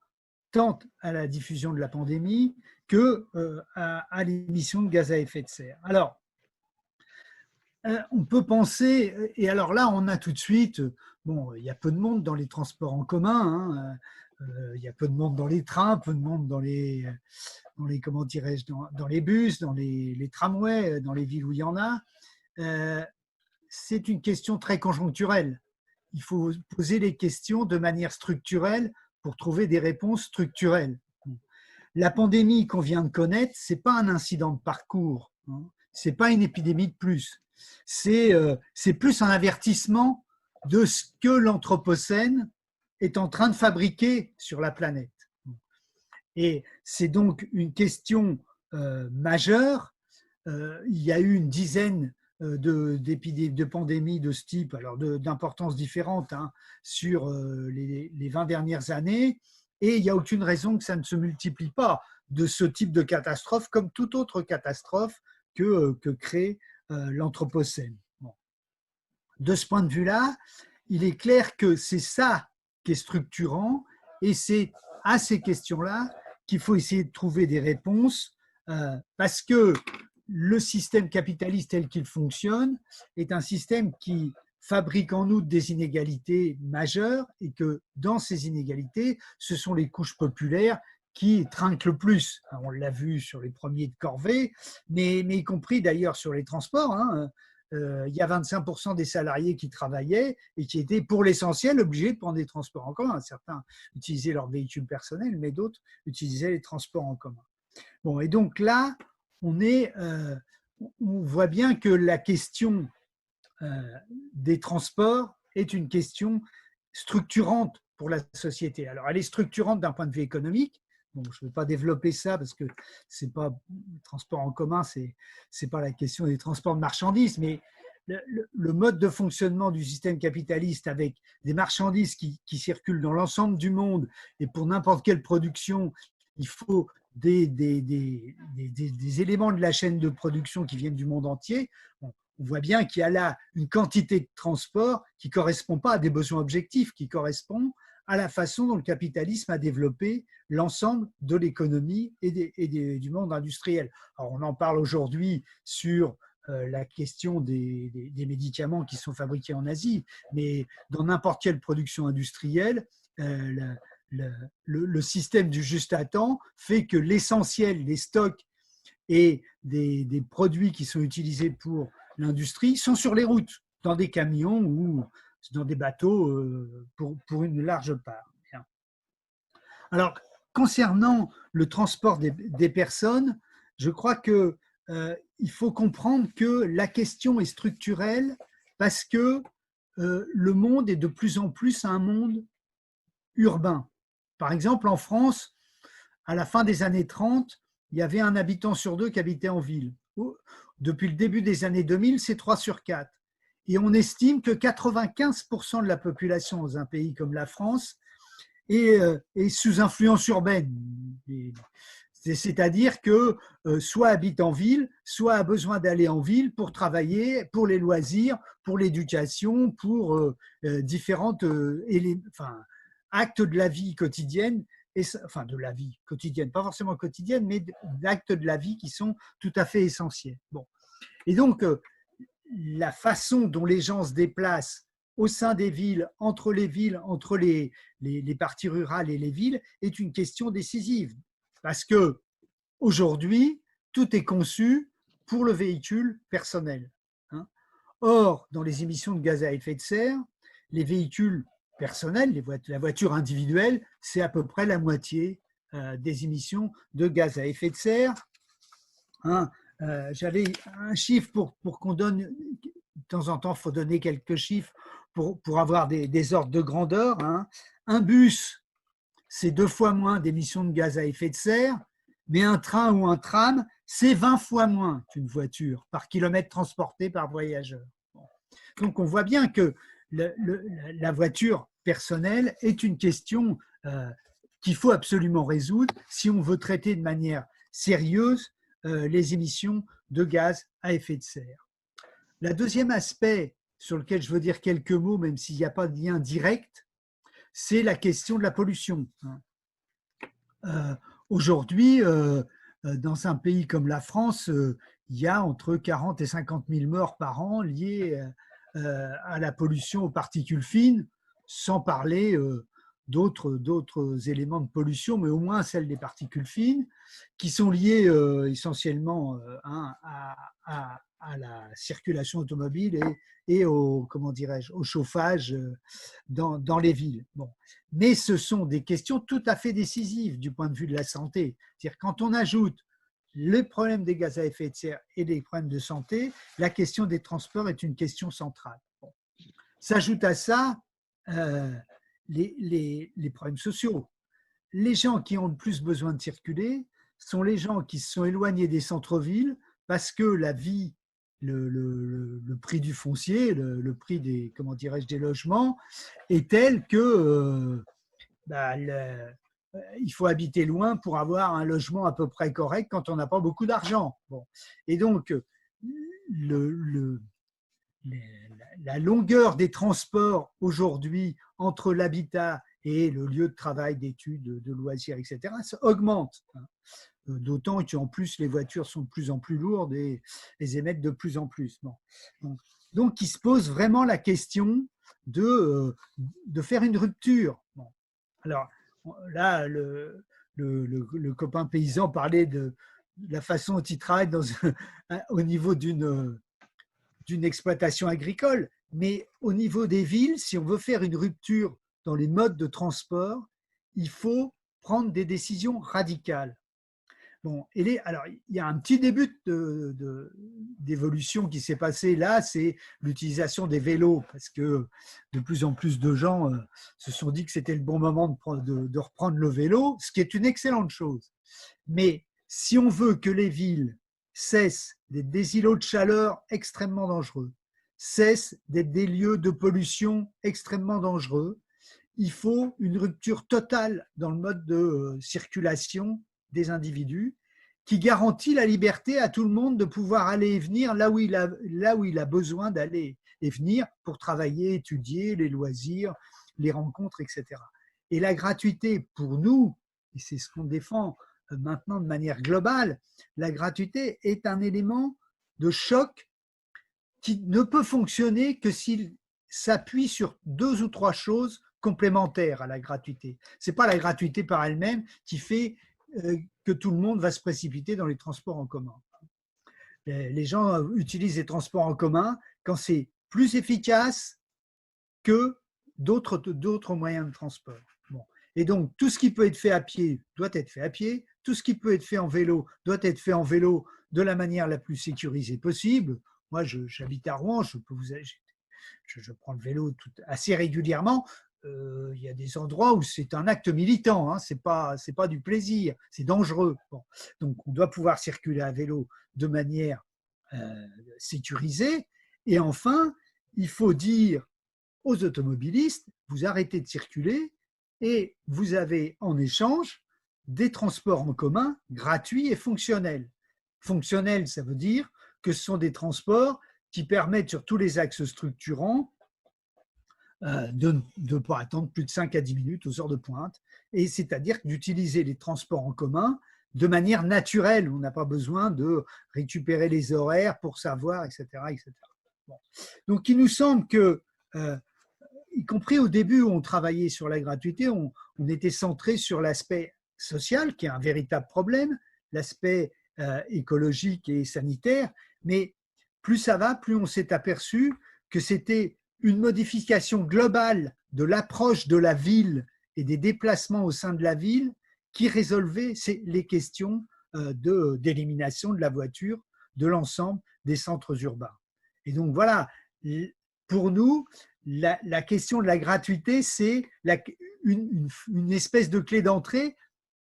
tant à la diffusion de la pandémie que à l'émission de gaz à effet de serre. Alors, on peut penser, et alors là on a tout de suite, bon, il y a peu de monde dans les transports en commun, il y a peu de monde dans les trains, peu de monde dans les comment dirais-je, dans les bus, dans les tramways, dans les villes où il y en a. C'est une question très conjoncturelle. Il faut poser les questions de manière structurelle pour trouver des réponses structurelles. La pandémie qu'on vient de connaître, ce n'est pas un incident de parcours, ce n'est pas une épidémie de plus. C'est plus un avertissement de ce que l'Anthropocène est en train de fabriquer sur la planète. Et c'est donc une question majeure. Il y a eu une dizaine de pandémies de ce type, alors d'importance différente, sur les 20 dernières années, et il n'y a aucune raison que ça ne se multiplie pas de ce type de catastrophe comme toute autre catastrophe que crée l'Anthropocène. Bon. De ce point de vue-là, il est clair que c'est ça qui est structurant, et c'est à ces questions-là qu'il faut essayer de trouver des réponses, parce que le système capitaliste tel qu'il fonctionne est un système qui fabrique en outre des inégalités majeures, et que dans ces inégalités, ce sont les couches populaires qui trinquent le plus. Alors, on l'a vu sur les premiers de corvée, mais y compris d'ailleurs sur les transports. Il y a 25% des salariés qui travaillaient et qui étaient pour l'essentiel obligés de prendre des transports en commun. Certains utilisaient leur véhicule personnel, mais d'autres utilisaient les transports en commun. Bon, et donc là, on voit bien que la question des transports est une question structurante pour la société. Alors, elle est structurante d'un point de vue économique. Bon, je ne vais pas développer ça parce que c'est pas le transport en commun, c'est pas la question des transports de marchandises, mais le mode de fonctionnement du système capitaliste avec des marchandises qui circulent dans l'ensemble du monde, et pour n'importe quelle production, il faut des éléments de la chaîne de production qui viennent du monde entier. Bon, on voit bien qu'il y a là une quantité de transport qui ne correspond pas à des besoins objectifs, qui correspond à la façon dont le capitalisme a développé l'ensemble de l'économie et du monde industriel. Alors, on en parle aujourd'hui sur la question des médicaments qui sont fabriqués en Asie, mais dans n'importe quelle production industrielle, le système du juste à temps fait que l'essentiel des stocks et des produits qui sont utilisés pour l'industrie sont sur les routes, dans des camions ou dans des bateaux pour une large part. Bien. Alors, concernant le transport des personnes, je crois que il faut comprendre que la question est structurelle parce que le monde est de plus en plus un monde urbain. Par exemple, en France, à la fin des années 30, il y avait un habitant sur deux qui habitait en ville. Depuis le début des années 2000, c'est 3 sur 4. Et on estime que 95% de la population dans un pays comme la France est sous influence urbaine. C'est-à-dire que soit habite en ville, soit a besoin d'aller en ville pour travailler, pour les loisirs, pour l'éducation, pour différentes actes de la vie quotidienne, enfin de la vie quotidienne, pas forcément quotidienne, mais d'actes de la vie qui sont tout à fait essentiels. Bon. Et donc, la façon dont les gens se déplacent au sein des villes, entre les parties rurales et les villes, est une question décisive. Parce que aujourd'hui, tout est conçu pour le véhicule personnel. Or, dans les émissions de gaz à effet de serre, les véhicules personnels, la voiture individuelle, c'est à peu près la moitié des émissions de gaz à effet de serre. J'avais un chiffre pour qu'on donne, de temps en temps, il faut donner quelques chiffres pour avoir des ordres de grandeur. Un bus, c'est 2 fois moins d'émissions de gaz à effet de serre, mais un train ou un tram, c'est 20 fois moins qu'une voiture par kilomètre transporté par voyageur. Donc on voit bien que la voiture personnelle est une question qu'il faut absolument résoudre si on veut traiter de manière sérieuse les émissions de gaz à effet de serre. Le deuxième aspect sur lequel je veux dire quelques mots, même s'il n'y a pas de lien direct, c'est la question de la pollution. Aujourd'hui, dans un pays comme la France, il y a entre 40 et 50 000 morts par an liées à la pollution aux particules fines, sans parler d'autres éléments de pollution, mais au moins celles des particules fines, qui sont liées essentiellement à la circulation automobile et au chauffage dans les villes. Bon. Mais ce sont des questions tout à fait décisives du point de vue de la santé. C'est-à-dire quand on ajoute les problèmes des gaz à effet de serre et des problèmes de santé, la question des transports est une question centrale. Bon. S'ajoute à ça les problèmes sociaux. Les gens qui ont le plus besoin de circuler sont les gens qui se sont éloignés des centres-villes parce que la vie, le prix du foncier, le prix des logements est tel que il faut habiter loin pour avoir un logement à peu près correct quand on n'a pas beaucoup d'argent. Bon. Et donc, la longueur des transports aujourd'hui entre l'habitat et le lieu de travail, d'études, de loisirs, etc., ça augmente. D'autant qu'en plus, les voitures sont de plus en plus lourdes et émettent de plus en plus. Bon. Donc, il se pose vraiment la question de faire une rupture. Bon. Alors, là, le copain paysan parlait de la façon dont il travaille au niveau d'une exploitation agricole, mais au niveau des villes, si on veut faire une rupture dans les modes de transport, il faut prendre des décisions radicales. Bon, alors, il y a un petit début d'évolution qui s'est passé là, c'est l'utilisation des vélos, parce que de plus en plus de gens se sont dit que c'était le bon moment de reprendre le vélo, ce qui est une excellente chose. Mais si on veut que les villes cessent d'être des îlots de chaleur extrêmement dangereux, cessent d'être des lieux de pollution extrêmement dangereux, il faut une rupture totale dans le mode de circulation des individus qui garantit la liberté à tout le monde de pouvoir aller et venir là où il a besoin d'aller et venir pour travailler, étudier, les loisirs, les rencontres, etc. Et la gratuité pour nous, et c'est ce qu'on défend maintenant de manière globale, la gratuité est un élément de choc qui ne peut fonctionner que s'il s'appuie sur 2 ou 3 choses complémentaires à la gratuité. Ce n'est pas la gratuité par elle-même qui fait que tout le monde va se précipiter dans les transports en commun. Les gens utilisent les transports en commun quand c'est plus efficace que d'autres moyens de transport. Bon. Et donc, tout ce qui peut être fait à pied doit être fait à pied, tout ce qui peut être fait en vélo doit être fait en vélo de la manière la plus sécurisée possible. Moi, j'habite à Rouen, je prends le vélo assez régulièrement. Il y a des endroits où c'est un acte militant, hein, c'est pas du plaisir, c'est dangereux. Bon. Donc, on doit pouvoir circuler à vélo de manière sécurisée. Et enfin, il faut dire aux automobilistes, vous arrêtez de circuler et vous avez en échange des transports en commun gratuits et fonctionnels. Fonctionnels, ça veut dire que ce sont des transports qui permettent sur tous les axes structurants de ne pas attendre plus de 5 à 10 minutes aux heures de pointe, et c'est-à-dire d'utiliser les transports en commun de manière naturelle. On n'a pas besoin de récupérer les horaires pour savoir, etc. etc. Bon. Donc, il nous semble que, y compris au début où on travaillait sur la gratuité, on était centré sur l'aspect social, qui est un véritable problème, l'aspect écologique et sanitaire, mais plus ça va, plus on s'est aperçu que c'était une modification globale de l'approche de la ville et des déplacements au sein de la ville qui résolvait les questions d'élimination de la voiture de l'ensemble des centres urbains. Et donc voilà, pour nous, la question de la gratuité, c'est une espèce de clé d'entrée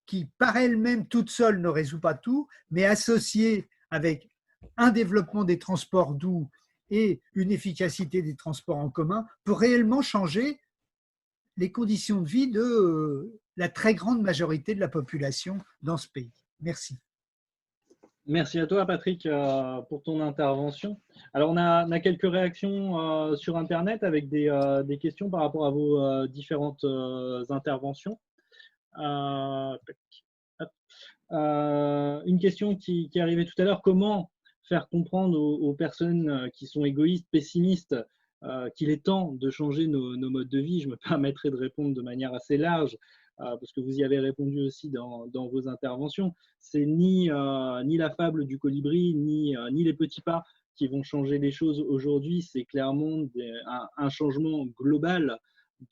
qui, par elle-même, toute seule, ne résout pas tout, mais associée avec un développement des transports doux et une efficacité des transports en commun, peut réellement changer les conditions de vie de la très grande majorité de la population dans ce pays. Merci. Merci à toi, Patrick, pour ton intervention. Alors, on a quelques réactions sur Internet avec des questions par rapport à vos différentes interventions. Une question qui est arrivée tout à l'heure, comment faire comprendre aux personnes qui sont égoïstes, pessimistes, qu'il est temps de changer nos modes de vie? Je me permettrai de répondre de manière assez large, parce que vous y avez répondu aussi dans vos interventions. C'est ni la fable du colibri, ni les petits pas qui vont changer les choses aujourd'hui. C'est clairement un changement global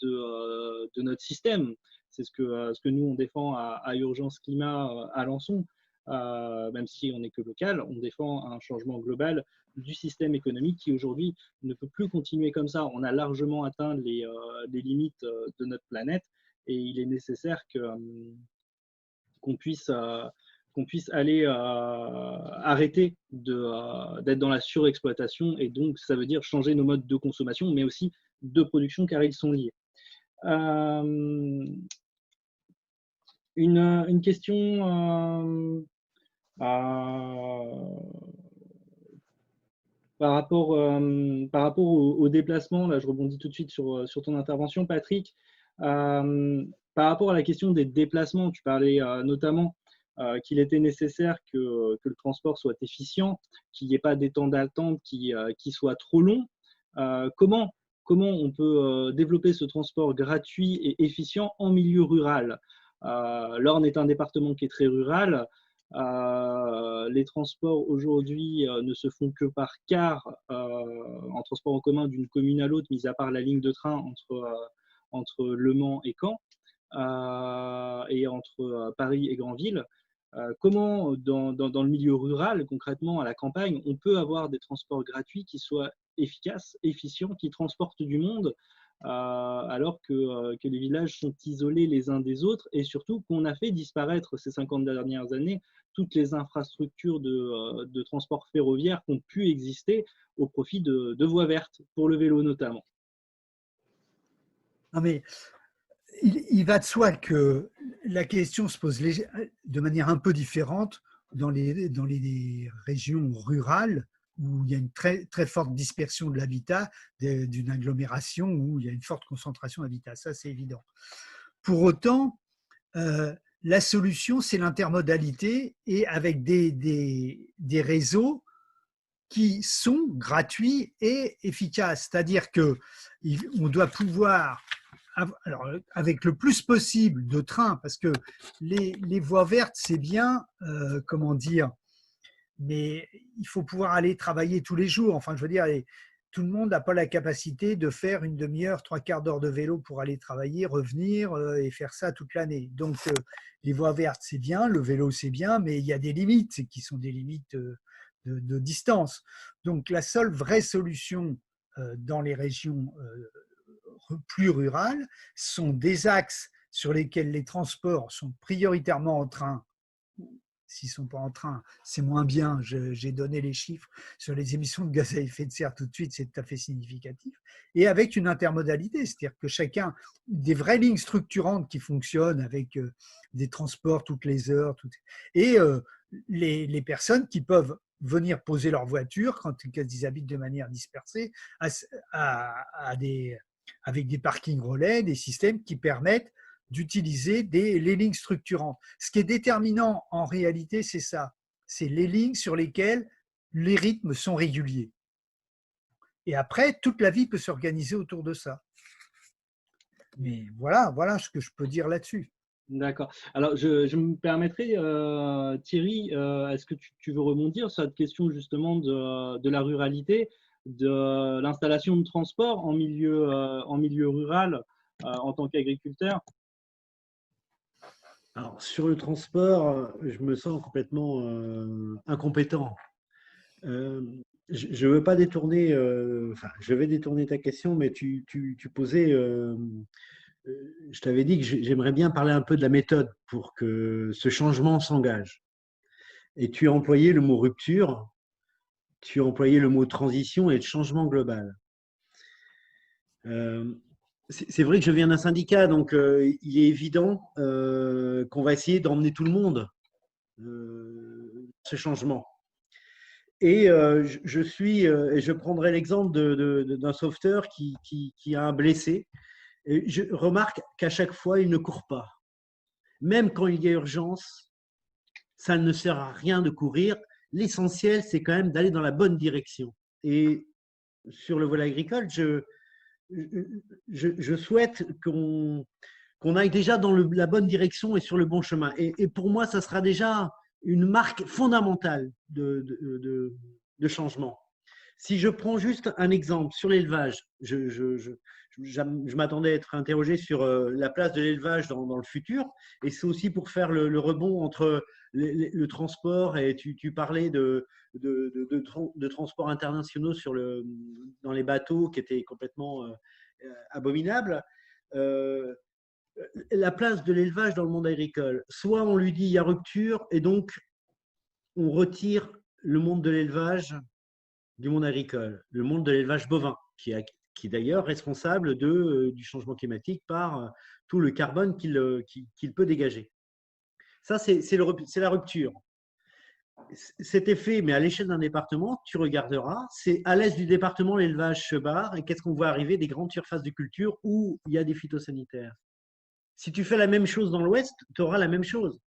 de notre système. C'est ce que nous, on défend à Urgence Climat à Alençon. Même si on n'est que local, on défend un changement global du système économique qui aujourd'hui ne peut plus continuer comme ça. On a largement atteint les limites de notre planète et il est nécessaire qu'on puisse aller arrêter d'être dans la surexploitation, et donc ça veut dire changer nos modes de consommation mais aussi de production car ils sont liés. Une question par rapport au déplacement, là je rebondis tout de suite sur ton intervention, Patrick. Par rapport à la question des déplacements, tu parlais notamment qu'il était nécessaire que le transport soit efficient, qu'il n'y ait pas des temps d'attente qui soient trop longs. Comment on peut développer ce transport gratuit et efficient en milieu rural? L'Orne est un département qui est très rural. Les transports aujourd'hui ne se font que par car en transport en commun d'une commune à l'autre, mis à part la ligne de train entre Le Mans et Caen, et entre Paris et Granville. Comment, dans le milieu rural, concrètement, à la campagne, on peut avoir des transports gratuits qui soient efficaces, efficients, qui transportent du monde, alors que les villages sont isolés les uns des autres, et surtout qu'on a fait disparaître ces 50 dernières années toutes les infrastructures de transport ferroviaire qui ont pu exister au profit de voies vertes, pour le vélo notamment. Non, mais il va de soi que la question se pose de manière un peu différente dans les régions rurales où il y a une très, très forte dispersion de l'habitat, d'une agglomération où il y a une forte concentration d'habitat. Ça, c'est évident. Pour autant, la solution, c'est l'intermodalité et avec des réseaux qui sont gratuits et efficaces. C'est-à-dire qu'on doit pouvoir, alors, avec le plus possible de trains, parce que les voies vertes, c'est bien, comment dire, mais il faut pouvoir aller travailler tous les jours. Enfin, je veux dire, tout le monde n'a pas la capacité de faire une demi-heure, 3/4 d'heure de vélo pour aller travailler, revenir et faire ça toute l'année. Donc, les voies vertes, c'est bien, le vélo, c'est bien, mais il y a des limites qui sont des limites de distance. Donc, la seule vraie solution dans les régions plus rurales sont des axes sur lesquels les transports sont prioritairement en train. S'ils ne sont pas en train, c'est moins bien. J'ai donné les chiffres sur les émissions de gaz à effet de serre tout de suite, c'est tout à fait significatif. Et avec une intermodalité, c'est-à-dire que chacun, des vraies lignes structurantes qui fonctionnent avec des transports toutes les heures, et les personnes qui peuvent venir poser leur voiture quand ils habitent de manière dispersée avec des parkings relais, des systèmes qui permettent d'utiliser les lignes structurantes. Ce qui est déterminant en réalité, c'est ça. C'est les lignes sur lesquelles les rythmes sont réguliers. Et après, toute la vie peut s'organiser autour de ça. Mais voilà ce que je peux dire là-dessus. D'accord. Alors, je me permettrai, Thierry, est-ce que tu veux rebondir sur cette question justement de la ruralité, de l'installation de transport en milieu rural en tant qu'agriculteur? Alors, sur le transport, je me sens complètement incompétent. Je veux pas détourner, je vais détourner ta question, mais tu posais, je t'avais dit que j'aimerais bien parler un peu de la méthode pour que ce changement s'engage. Et tu as employé le mot rupture, tu as employé le mot transition et changement global. C'est vrai que je viens d'un syndicat, donc il est évident qu'on va essayer d'emmener tout le monde ce changement. Et je prendrai l'exemple d'un sauveteur qui a un blessé. Et je remarque qu'à chaque fois, il ne court pas. Même quand il y a urgence, ça ne sert à rien de courir. L'essentiel, c'est quand même d'aller dans la bonne direction. Et sur le volet agricole, je souhaite qu'on aille déjà dans la bonne direction et sur le bon chemin. Et pour moi, ça sera déjà une marque fondamentale de changement. Si je prends juste un exemple sur l'élevage, je m'attendais à être interrogé sur la place de l'élevage dans le futur, et c'est aussi pour faire le rebond entre le transport, et tu parlais de transports internationaux dans les bateaux qui étaient complètement abominables. La place de l'élevage dans le monde agricole, soit on lui dit il y a rupture, et donc on retire le monde de l'élevage du monde agricole, le monde de l'élevage bovin, qui est d'ailleurs responsable du changement climatique par tout le carbone qu'il peut dégager. Ça, c'est la rupture. Cet effet, mais à l'échelle d'un département, tu regarderas, c'est à l'est du département, l'élevage se barre, et qu'est-ce qu'on voit arriver? Des grandes surfaces de culture où il y a des phytosanitaires. Si tu fais la même chose dans l'ouest, tu auras la même chose.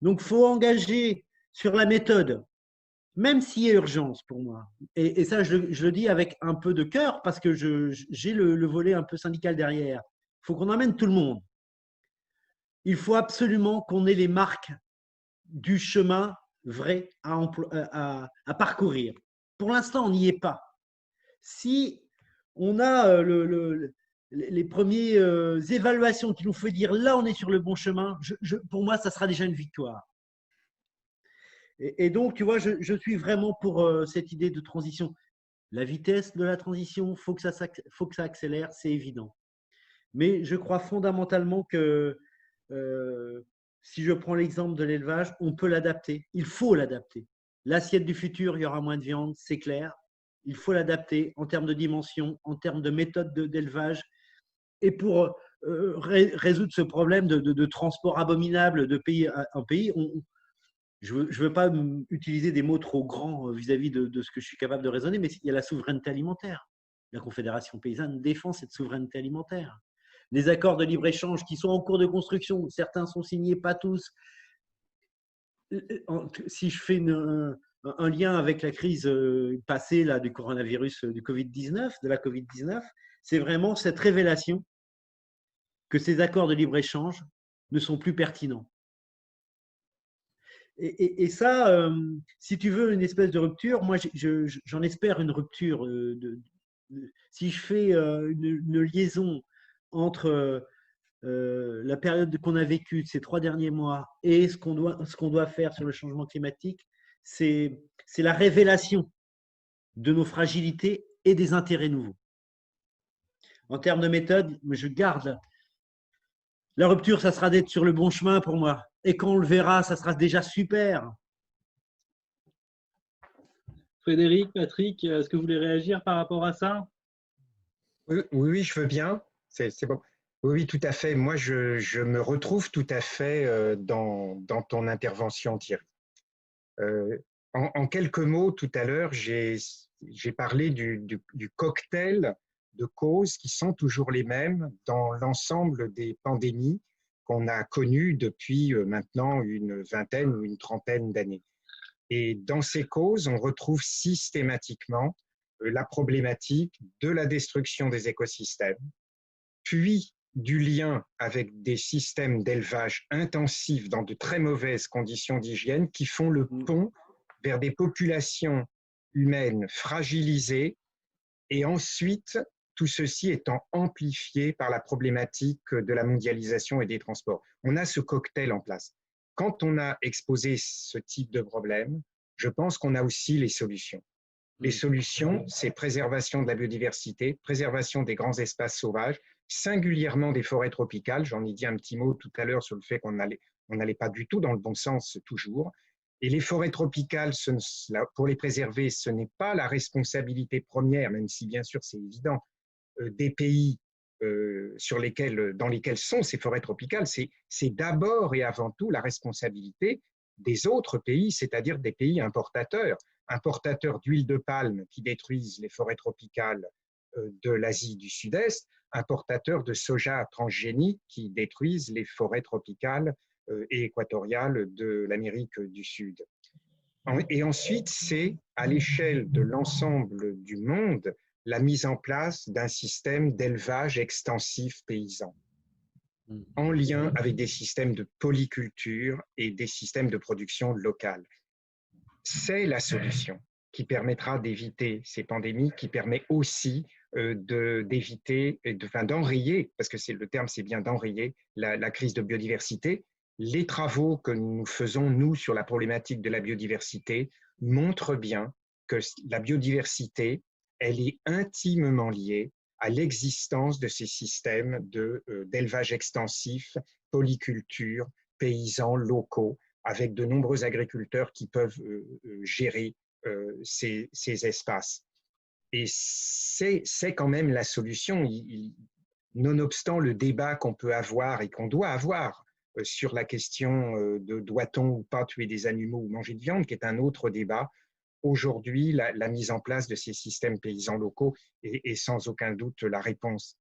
Donc, il faut engager sur la méthode, même s'il y a urgence pour moi. Et ça, je le dis avec un peu de cœur parce que j'ai le volet un peu syndical derrière. Il faut qu'on emmène tout le monde. Il faut absolument qu'on ait les marques du chemin vrai à parcourir. Pour l'instant, on n'y est pas. Si on a les premières évaluations qui nous font dire là, on est sur le bon chemin, pour moi, ça sera déjà une victoire. Et donc, tu vois, je suis vraiment pour cette idée de transition. La vitesse de la transition, faut que ça accélère, c'est évident. Mais je crois fondamentalement que si je prends l'exemple de l'élevage, on peut l'adapter. Il faut l'adapter. L'assiette du futur, il y aura moins de viande, c'est clair. Il faut l'adapter en termes de dimension, en termes de méthode d'élevage. Et pour résoudre ce problème de transport abominable de pays en pays, je ne veux pas utiliser des mots trop grands vis-à-vis de ce que je suis capable de raisonner, mais il y a la souveraineté alimentaire. La Confédération paysanne défend cette souveraineté alimentaire. Les accords de libre-échange qui sont en cours de construction, certains sont signés, pas tous. Si je fais un lien avec la crise passée là, du coronavirus, du Covid-19, de la Covid-19, c'est vraiment cette révélation que ces accords de libre-échange ne sont plus pertinents. Et ça, si tu veux une espèce de rupture, moi j'en espère une rupture. Si je fais une liaison entre la période qu'on a vécue ces 3 derniers mois et ce qu'on doit faire sur le changement climatique, c'est la révélation de nos fragilités et des intérêts nouveaux. En termes de méthode, je garde la rupture, ça sera d'être sur le bon chemin pour moi. Et quand on le verra, ça sera déjà super. Frédéric, Patrick, est-ce que vous voulez réagir par rapport à ça? Oui, je veux bien. C'est bon. Oui, tout à fait. Moi, je me retrouve tout à fait dans ton intervention, Thierry. En quelques mots, tout à l'heure, j'ai parlé du cocktail de causes qui sont toujours les mêmes dans l'ensemble des pandémies qu'on a connues depuis maintenant une vingtaine ou une trentaine d'années. Et dans ces causes, on retrouve systématiquement la problématique de la destruction des écosystèmes, puis du lien avec des systèmes d'élevage intensifs dans de très mauvaises conditions d'hygiène qui font le pont vers des populations humaines fragilisées, et ensuite, tout ceci étant amplifié par la problématique de la mondialisation et des transports. On a ce cocktail en place. Quand on a exposé ce type de problème, je pense qu'on a aussi les solutions. Les solutions, c'est préservation de la biodiversité, préservation des grands espaces sauvages, singulièrement des forêts tropicales. J'en ai dit un petit mot tout à l'heure sur le fait qu'on n'allait pas du tout dans le bon sens toujours. Et les forêts tropicales, pour les préserver, ce n'est pas la responsabilité première, même si bien sûr c'est évident, des pays dans lesquels sont ces forêts tropicales. C'est d'abord et avant tout la responsabilité des autres pays, c'est-à-dire des pays importateurs d'huile de palme qui détruisent les forêts tropicales de l'Asie du Sud-Est, importateurs de soja transgénique qui détruisent les forêts tropicales et équatoriales de l'Amérique du Sud. Et ensuite, c'est à l'échelle de l'ensemble du monde la mise en place d'un système d'élevage extensif paysan, en lien avec des systèmes de polyculture et des systèmes de production locale. C'est la solution qui permettra d'éviter ces pandémies, qui permet aussi d'éviter, d'enrayer, parce que le terme c'est bien d'enrayer la crise de biodiversité. Les travaux que nous faisons, nous, sur la problématique de la biodiversité, montrent bien que la biodiversité, elle est intimement liée à l'existence de ces systèmes d'élevage extensif, polyculture, paysans locaux, avec de nombreux agriculteurs qui peuvent gérer ces espaces. Et c'est quand même la solution, nonobstant le débat qu'on peut avoir et qu'on doit avoir sur la question de doit-on ou pas tuer des animaux ou manger de viande, qui est un autre débat. Aujourd'hui, la mise en place de ces systèmes paysans locaux est sans aucun doute la réponse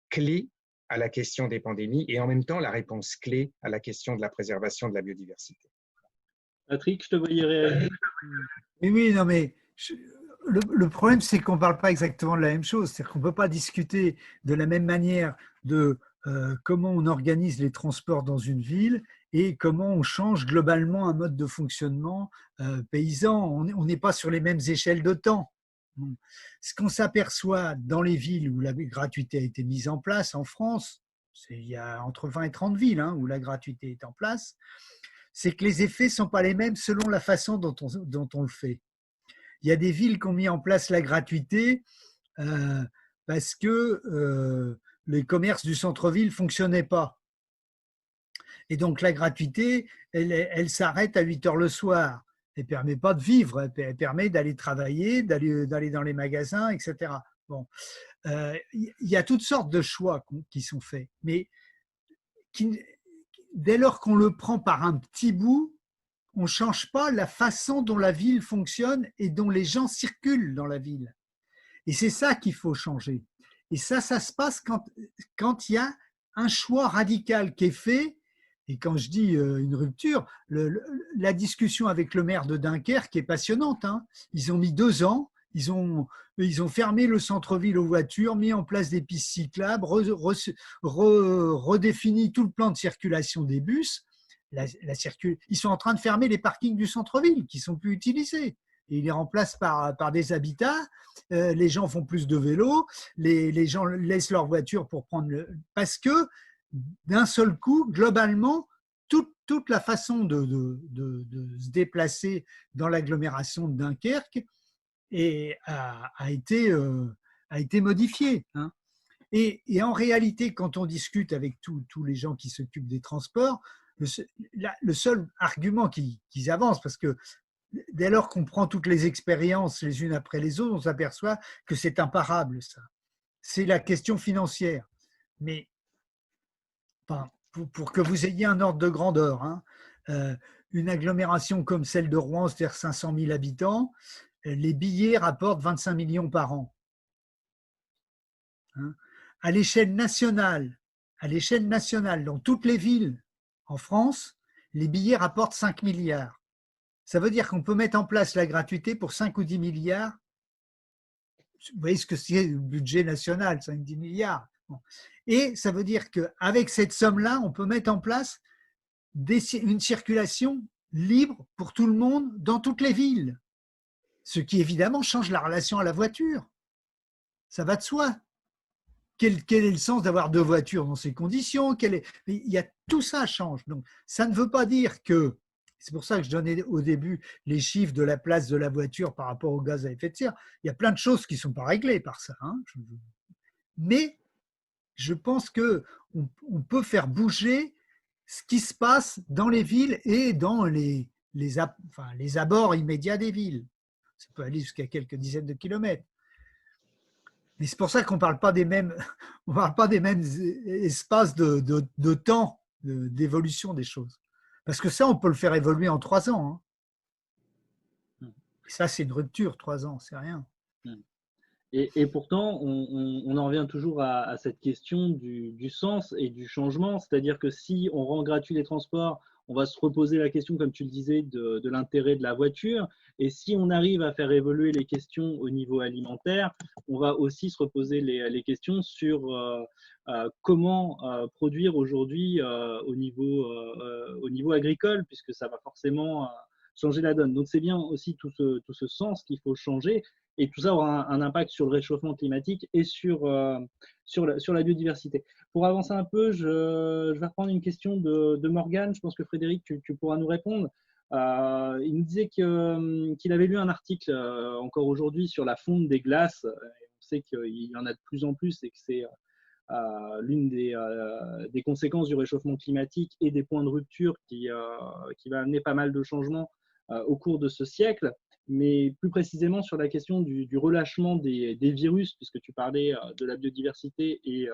clé à la question des pandémies et en même temps la réponse clé à la question de la préservation de la biodiversité. Patrick, je te voyais réagir. Oui, non, mais le problème, c'est qu'on ne parle pas exactement de la même chose. C'est-à-dire qu'on ne peut pas discuter de la même manière de comment on organise les transports dans une ville et comment on change globalement un mode de fonctionnement paysan. On n'est pas sur les mêmes échelles de temps. Ce qu'on s'aperçoit dans les villes où la gratuité a été mise en place en France, il y a entre 20 et 30 villes où la gratuité est en place, c'est que les effets ne sont pas les mêmes selon la façon dont on le fait. Il y a des villes qui ont mis en place la gratuité parce que les commerces du centre-ville ne fonctionnaient pas. Et donc la gratuité, elle s'arrête à 8 heures le soir. Elle ne permet pas de vivre, elle permet d'aller travailler, d'aller dans les magasins, etc. Bon, il y a toutes sortes de choix qui sont faits, mais dès lors qu'on le prend par un petit bout, on ne change pas la façon dont la ville fonctionne et dont les gens circulent dans la ville. Et c'est ça qu'il faut changer. Et ça se passe quand il y a un choix radical qui est fait. Et quand je dis une rupture, la discussion avec le maire de Dunkerque est passionnante. Hein. Ils ont mis 2 ans, ils ont fermé le centre-ville aux voitures, mis en place des pistes cyclables, redéfini tout le plan de circulation des bus. Ils sont en train de fermer les parkings du centre-ville qui ne sont plus utilisés. Et ils les remplacent par des habitats. Les gens font plus de vélo, les gens laissent leur voiture pour prendre parce que d'un seul coup, globalement, toute la façon de se déplacer dans l'agglomération de Dunkerque a été modifiée. Hein. Et en réalité, quand on discute avec tous les gens qui s'occupent des transports, le seul argument qu'ils avancent, parce que dès lors qu'on prend toutes les expériences les unes après les autres, on s'aperçoit que c'est imparable, ça. C'est la question financière. Mais pour que vous ayez un ordre de grandeur, hein, une agglomération comme celle de Rouen, c'est-à-dire 500 000 habitants, les billets rapportent 25 millions par an. Hein. À l'échelle nationale, dans toutes les villes en France, les billets rapportent 5 milliards. Ça veut dire qu'on peut mettre en place la gratuité pour 5 ou 10 milliards. Vous voyez ce que c'est le budget national, 5-10 milliards. Bon. Et ça veut dire qu'avec cette somme-là, on peut mettre en place une circulation libre pour tout le monde dans toutes les villes. Ce qui évidemment change la relation à la voiture. Ça va de soi. Quel est le sens d'avoir 2 voitures dans ces conditions? Tout ça change. Donc, ça ne veut pas dire que, c'est pour ça que je donnais au début les chiffres de la place de la voiture par rapport aux gaz à effet de serre. Il y a plein de choses qui ne sont pas réglées par ça. Hein. Mais je pense qu'on peut faire bouger ce qui se passe dans les villes et dans les abords immédiats des villes. Ça peut aller jusqu'à quelques dizaines de kilomètres. Mais c'est pour ça qu'on ne parle pas des mêmes espaces de temps d'évolution des choses. Parce que ça, on peut le faire évoluer en 3 ans. Hein. Et ça, c'est une rupture, 3 ans, c'est rien. Et pourtant, on en revient toujours à cette question du sens et du changement. C'est-à-dire que si on rend gratuit les transports, on va se reposer la question, comme tu le disais, de l'intérêt de la voiture. Et si on arrive à faire évoluer les questions au niveau alimentaire, on va aussi se reposer les questions sur comment produire aujourd'hui au niveau agricole, puisque ça va forcément changer la donne. Donc c'est bien aussi tout ce sens qu'il faut changer. Et tout ça aura un impact sur le réchauffement climatique et sur la biodiversité. Pour avancer un peu, je vais reprendre une question de Morgane. Je pense que Frédéric, tu pourras nous répondre. Il nous disait qu'il avait lu un article encore aujourd'hui sur la fonte des glaces. On sait qu'il y en a de plus en plus et que c'est l'une des conséquences du réchauffement climatique et des points de rupture qui va amener pas mal de changements au cours de ce siècle. Mais plus précisément sur la question du relâchement des virus, puisque tu parlais de la biodiversité et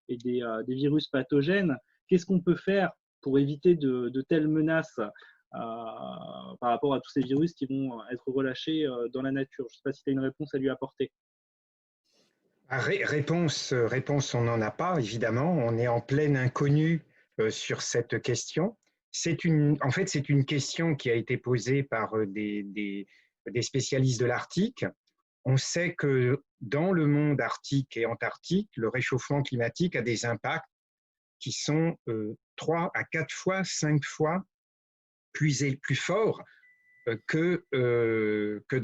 des virus pathogènes, qu'est-ce qu'on peut faire pour éviter de telles menaces par rapport à tous ces virus qui vont être relâchés dans la nature? Je ne sais pas si tu as une réponse à lui apporter. Réponse, on n'en a pas, évidemment. On est en pleine inconnue sur cette question. En fait, c'est une question qui a été posée par des spécialistes de l'Arctique. On sait que dans le monde arctique et antarctique, le réchauffement climatique a des impacts qui sont 3 à 4 fois, 5 fois plus forts que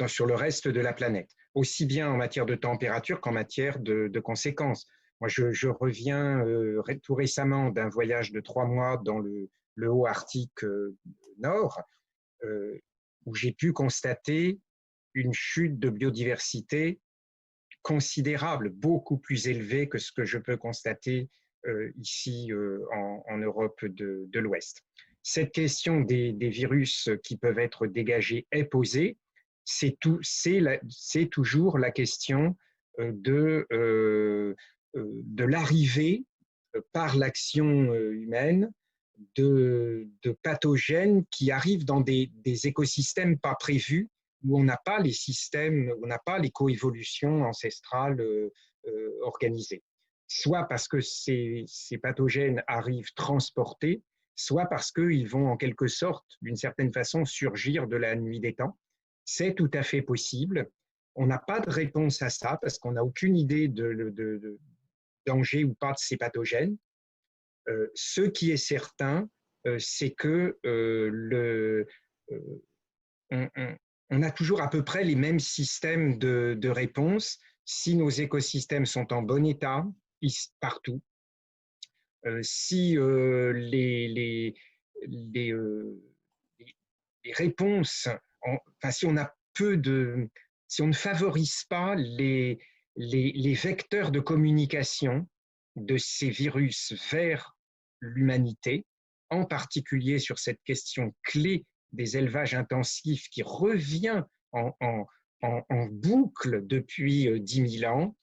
sur le reste de la planète, aussi bien en matière de température qu'en matière de conséquences. Moi, je reviens tout récemment d'un voyage de 3 mois dans le haut Arctique Nord, où j'ai pu constater une chute de biodiversité considérable, beaucoup plus élevée que ce que je peux constater ici en Europe de l'Ouest. Cette question des virus qui peuvent être dégagés est posée. C'est toujours la question de l'arrivée par l'action humaine de pathogènes qui arrivent dans des écosystèmes pas prévus, où on n'a pas les systèmes, on n'a pas les coévolutions ancestrales organisées. Soit parce que ces pathogènes arrivent transportés, soit parce qu'ils vont en quelque sorte, d'une certaine façon, surgir de la nuit des temps. C'est tout à fait possible. On n'a pas de réponse à ça parce qu'on n'a aucune idée de danger ou pas de ces pathogènes. Ce qui est certain, c'est que on a toujours à peu près les mêmes systèmes de réponse si nos écosystèmes sont en bon état partout, si les réponses, si on a si on ne favorise pas les vecteurs de communication de ces virus vers l'humanité, en particulier sur cette question clé des élevages intensifs qui revient en boucle depuis 10 000 ans,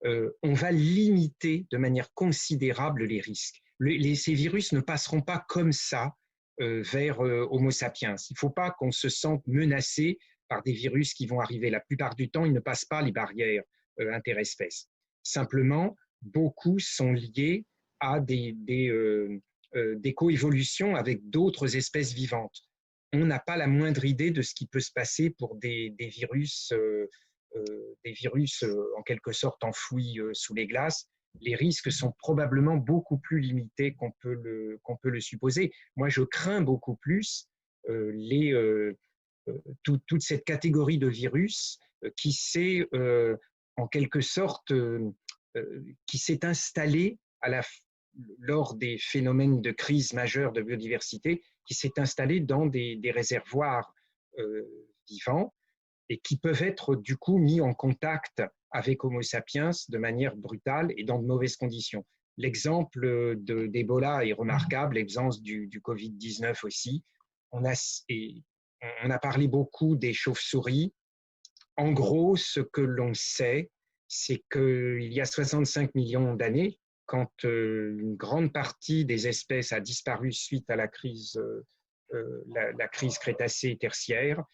on va limiter de manière considérable les risques. Ces virus ne passeront pas comme ça vers Homo sapiens. Il ne faut pas qu'on se sente menacé par des virus qui vont arriver. La plupart du temps, ils ne passent pas les barrières interespèces. Simplement, beaucoup sont liés à des coévolutions avec d'autres espèces vivantes. On n'a pas la moindre idée de ce qui peut se passer pour des virus en quelque sorte enfouis sous les glaces. Les risques sont probablement beaucoup plus limités qu'on peut le supposer. Moi, je crains beaucoup plus toute cette catégorie de virus qui s'est en quelque sorte qui s'est installée lors des phénomènes de crise majeure de biodiversité, qui s'est installée dans des réservoirs vivants et qui peuvent être du coup mis en contact avec Homo sapiens de manière brutale et dans de mauvaises conditions. L'exemple d'Ebola est remarquable, l'exemple du Covid-19 aussi. On a parlé beaucoup des chauves-souris. En gros, ce que l'on sait, c'est qu'il y a 65 millions d'années, quand une grande partie des espèces a disparu suite à la crise crétacée tertiaire,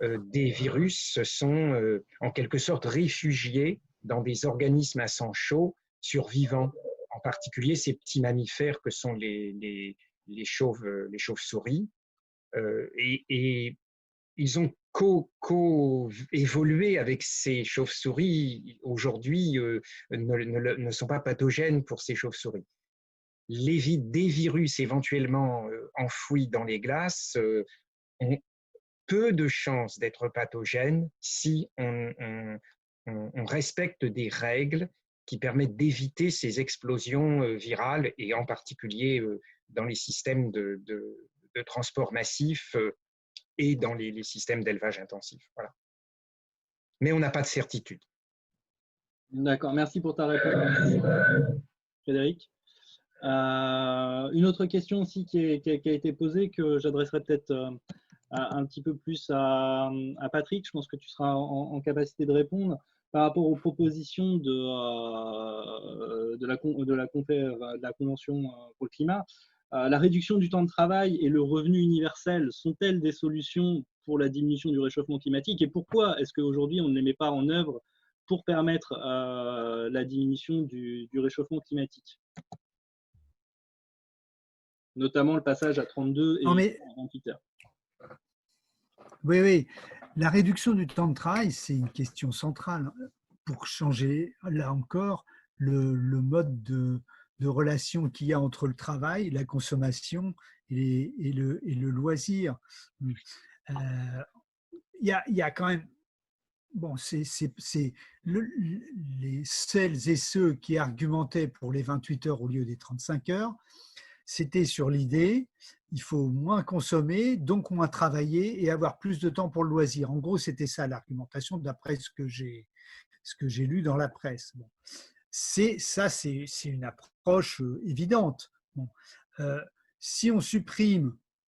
des virus se sont en quelque sorte réfugiés dans des organismes à sang chaud survivants, en particulier ces petits mammifères que sont les chauves-souris. Et ils ont évolué avec ces chauves-souris. Aujourd'hui, ne sont pas pathogènes pour ces chauves-souris. Des virus éventuellement enfouis dans les glaces ont peu de chances d'être pathogènes si on respecte des règles qui permettent d'éviter ces explosions virales et en particulier dans les systèmes de transport massif et dans les systèmes d'élevage intensif. Voilà. Mais on n'a pas de certitude. D'accord, merci pour ta réponse, Frédéric. Une autre question aussi qui a été posée, que j'adresserai peut-être un petit peu plus à Patrick. Je pense que tu seras en capacité de répondre par rapport aux propositions de la Convention pour le climat. La réduction du temps de travail et le revenu universel sont-elles des solutions pour la diminution du réchauffement climatique, et pourquoi est-ce qu'aujourd'hui on ne les met pas en œuvre pour permettre la diminution du réchauffement climatique, notamment le passage à 32 et 28 heures? Oui, oui. La réduction du temps de travail, c'est une question centrale pour changer, là encore, le mode de relation qu'il y a entre le travail, la consommation et le loisir. Il y a quand même bon, celles et ceux qui argumentaient pour les 28 heures au lieu des 35 heures, c'était sur l'idée, il faut moins consommer, donc moins travailler et avoir plus de temps pour le loisir. En gros, c'était ça l'argumentation d'après ce que j'ai lu dans la presse. Bon. C'est une approche évidente. Bon. Si on supprime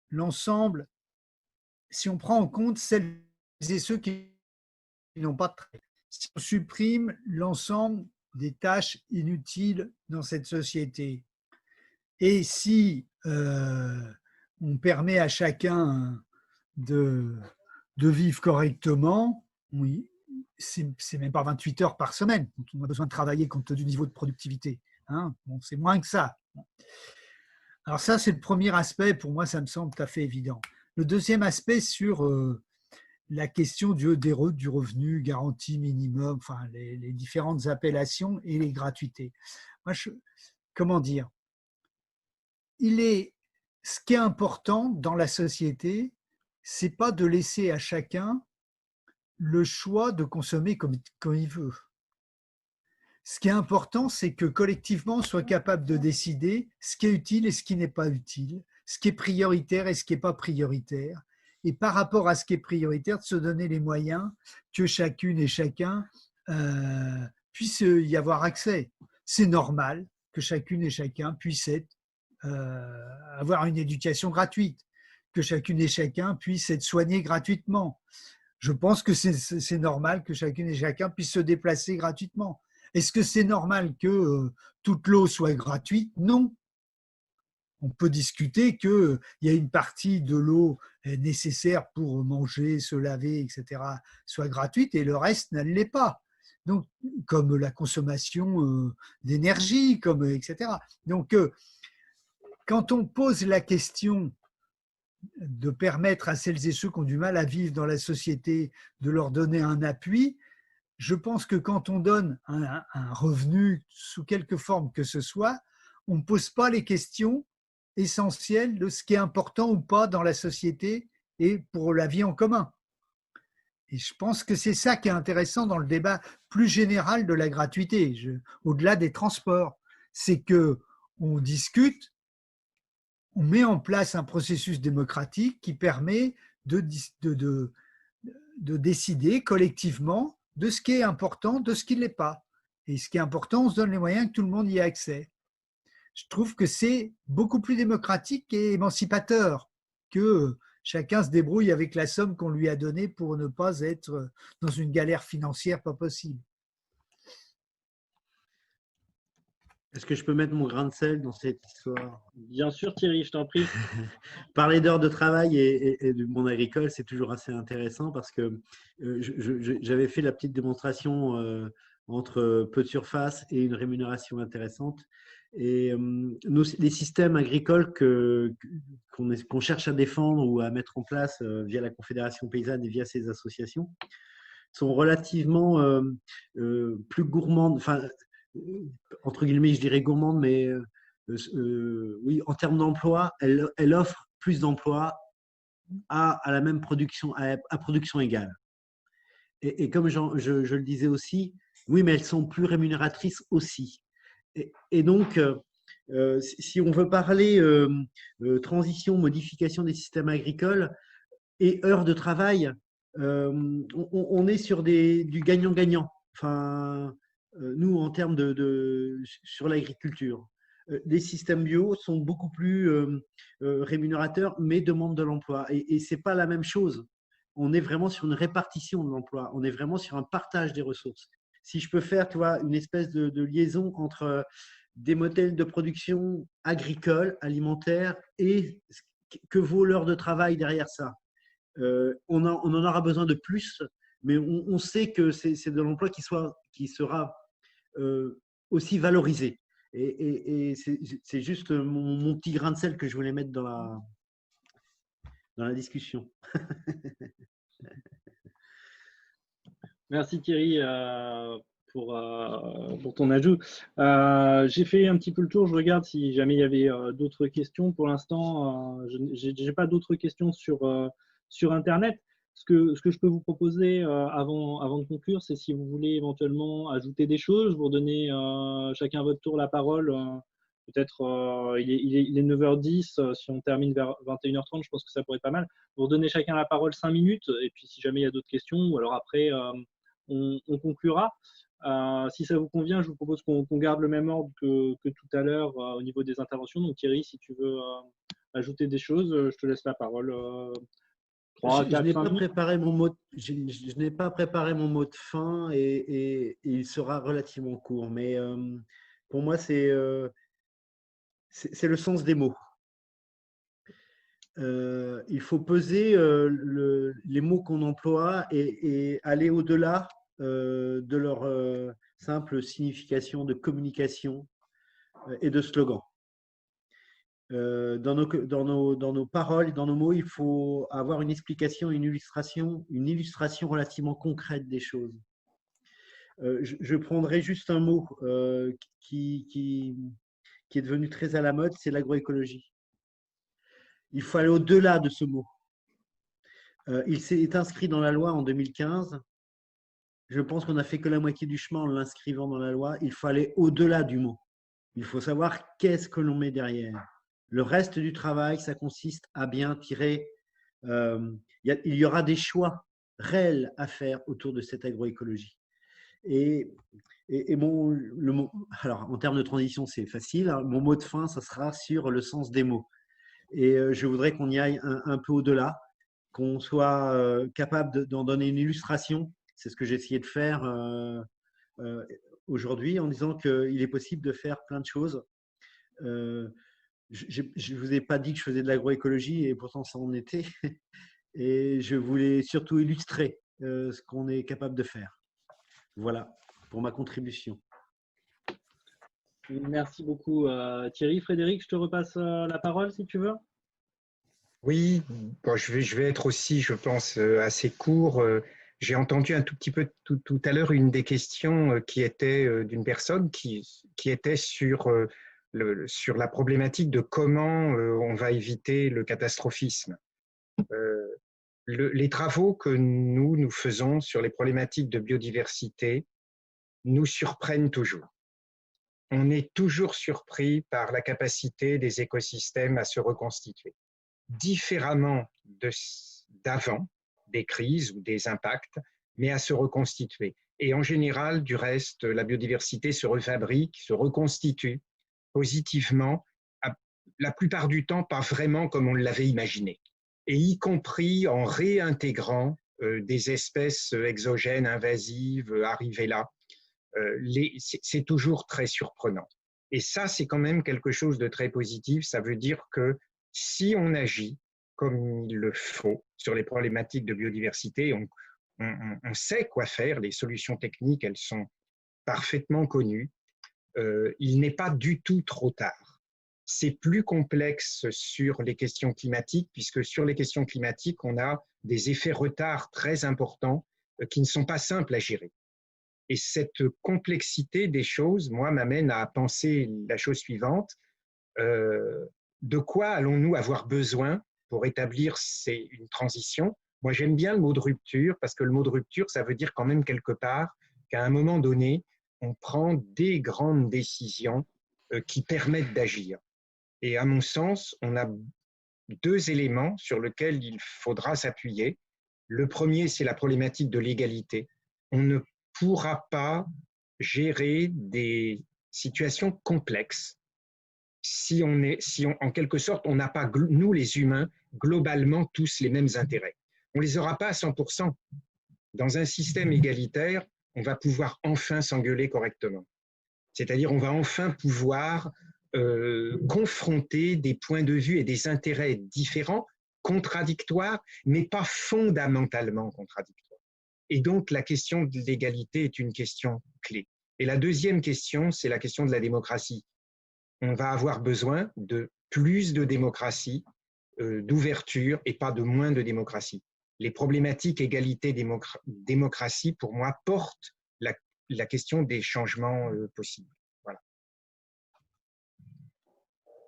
l'ensemble, si on prend en compte celles et ceux qui n'ont pas de travail, si on supprime l'ensemble des tâches inutiles dans cette société, et si on permet à chacun de vivre correctement, oui, c'est même pas 28 heures par semaine. On a besoin de travailler compte tenu du niveau de productivité. Hein, bon, c'est moins que ça. Alors ça, c'est le premier aspect. Pour moi, ça me semble tout à fait évident. Le deuxième aspect sur la question du revenu garanti minimum, enfin les différentes appellations et les gratuités. Moi, comment dire, ce qui est important dans la société, c'est pas de laisser à chacun le choix de consommer comme il veut. Ce qui est important, c'est que collectivement, on soit capable de décider ce qui est utile et ce qui n'est pas utile, ce qui est prioritaire et ce qui n'est pas prioritaire. Et par rapport à ce qui est prioritaire, de se donner les moyens que chacune et chacun puisse y avoir accès. C'est normal que chacune et chacun puisse avoir une éducation gratuite, que chacune et chacun puisse être soigné gratuitement. Je pense que c'est normal que chacune et chacun puisse se déplacer gratuitement. Est-ce que c'est normal que toute l'eau soit gratuite? Non. On peut discuter qu'il y a une partie de l'eau nécessaire pour manger, se laver, etc., soit gratuite et le reste ne l'est pas. Donc, comme la consommation d'énergie, etc. Donc, quand on pose la question de permettre à celles et ceux qui ont du mal à vivre dans la société de leur donner un appui, je pense que quand on donne un revenu sous quelque forme que ce soit, on ne pose pas les questions essentielles de ce qui est important ou pas dans la société et pour la vie en commun. Et je pense que c'est ça qui est intéressant dans le débat plus général de la gratuité, au-delà des transports. C'est qu'on discute, on met en place un processus démocratique qui permet de décider collectivement de ce qui est important, de ce qui ne l'est pas. Et ce qui est important, on se donne les moyens que tout le monde y ait accès. Je trouve que c'est beaucoup plus démocratique et émancipateur que chacun se débrouille avec la somme qu'on lui a donnée pour ne pas être dans une galère financière pas possible. Est-ce que je peux mettre mon grain de sel dans cette histoire? Bien sûr, Thierry, je t'en prie. Parler d'heures de travail et du monde agricole, c'est toujours assez intéressant parce que j'avais fait la petite démonstration entre peu de surface et une rémunération intéressante. Et les systèmes agricoles qu'on cherche à défendre ou à mettre en place via la Confédération paysanne et via ces associations sont relativement plus gourmandes, enfin, entre guillemets, je dirais gourmandes, mais oui, en termes d'emploi, elle offre plus d'emplois à la même production, à production égale. Et comme je le disais aussi, oui, mais elles sont plus rémunératrices aussi. Et donc, si on veut parler transition, modification des systèmes agricoles et heures de travail, on est sur du gagnant-gagnant. Enfin, nous, en termes sur l'agriculture, les systèmes bio sont beaucoup plus rémunérateurs, mais demandent de l'emploi. Et ce n'est pas la même chose. On est vraiment sur une répartition de l'emploi. On est vraiment sur un partage des ressources. Si je peux faire, tu vois, une espèce de liaison entre des modèles de production agricole, alimentaire, et que vaut l'heure de travail derrière ça. On en aura besoin de plus, mais on sait que c'est de l'emploi qui sera aussi valorisé. Et c'est juste mon petit grain de sel que je voulais mettre dans la discussion. Merci Thierry pour ton ajout. J'ai fait un petit peu le tour, je regarde si jamais il y avait d'autres questions. Pour l'instant, je n'ai pas d'autres questions sur Internet. Ce que je peux vous proposer avant de conclure, c'est si vous voulez éventuellement ajouter des choses, vous redonnez chacun à votre tour la parole. Peut-être il est 9h10, si on termine vers 21h30, je pense que ça pourrait être pas mal. Vous redonnez chacun la parole 5 minutes, et puis si jamais il y a d'autres questions, ou alors après, on conclura. Si ça vous convient, je vous propose qu'on garde le même ordre que tout à l'heure au niveau des interventions. Donc Thierry, si tu veux ajouter des choses, je te laisse la parole. 3, Je 4, n'ai 5 pas minutes. préparé mon mot, je n'ai pas préparé mon mot de fin et il sera relativement court. Mais pour moi, c'est le sens des mots. Il faut peser les mots qu'on emploie et aller au-delà de leur simple signification de communication et de slogan. Dans nos paroles, dans nos mots, il faut avoir une explication, une illustration relativement concrète des choses. Je prendrai juste un mot qui est devenu très à la mode, c'est l'agroécologie. Il faut aller au-delà de ce mot. Il s'est inscrit dans la loi en 2015. Je pense qu'on n'a fait que la moitié du chemin en l'inscrivant dans la loi. Il faut aller au-delà du mot. Il faut savoir qu'est-ce que l'on met derrière. Le reste du travail, ça consiste à bien tirer. Il y aura des choix réels à faire autour de cette agroécologie. Alors, en termes de transition, c'est facile. Mon mot de fin, ça sera sur le sens des mots. Et je voudrais qu'on y aille un peu au-delà, qu'on soit capable d'en donner une illustration. C'est ce que j'ai essayé de faire aujourd'hui en disant qu'il est possible de faire plein de choses. Je ne vous ai pas dit que je faisais de l'agroécologie et pourtant ça en était. Et je voulais surtout illustrer ce qu'on est capable de faire. Voilà pour ma contribution. Merci beaucoup Thierry. Frédéric, je te repasse la parole si tu veux. Oui, bon, je vais être aussi, je pense, assez court. J'ai entendu un tout petit peu tout à l'heure une des questions qui était d'une personne qui était sur la problématique de comment on va éviter le catastrophisme. Les travaux que nous faisons sur les problématiques de biodiversité nous surprennent toujours. On est toujours surpris par la capacité des écosystèmes à se reconstituer différemment d'avant, des crises ou des impacts, mais à se reconstituer. Et en général, du reste, la biodiversité se refabrique, se reconstitue positivement, la plupart du temps pas vraiment comme on l'avait imaginé, et y compris en réintégrant des espèces exogènes, invasives, arrivées là. C'est toujours très surprenant. Et ça, c'est quand même quelque chose de très positif. Ça veut dire que si on agit comme il le faut sur les problématiques de biodiversité, on sait quoi faire. Les solutions techniques, elles sont parfaitement connues. Il n'est pas du tout trop tard. C'est plus complexe sur les questions climatiques, puisque sur les questions climatiques, on a des effets retard très importants qui ne sont pas simples à gérer. Et cette complexité des choses, moi, m'amène à penser la chose suivante. De quoi allons-nous avoir besoin pour établir une transition? Moi, j'aime bien le mot de rupture, parce que le mot de rupture, ça veut dire quand même quelque part qu'à un moment donné, on prend des grandes décisions qui permettent d'agir. Et à mon sens, on a deux éléments sur lesquels il faudra s'appuyer. Le premier, c'est la problématique de l'égalité. On ne pourra pas gérer des situations complexes si en quelque sorte, on n'a pas, nous les humains, globalement tous les mêmes intérêts. On ne les aura pas à 100%. Dans un système égalitaire, on va pouvoir enfin s'engueuler correctement. C'est-à-dire, on va enfin pouvoir confronter des points de vue et des intérêts différents, contradictoires, mais pas fondamentalement contradictoires. Et donc, la question de l'égalité est une question clé. Et la deuxième question, c'est la question de la démocratie. On va avoir besoin de plus de démocratie, d'ouverture et pas de moins de démocratie. Les problématiques égalité-démocratie, pour moi, portent la question des changements possibles. Voilà.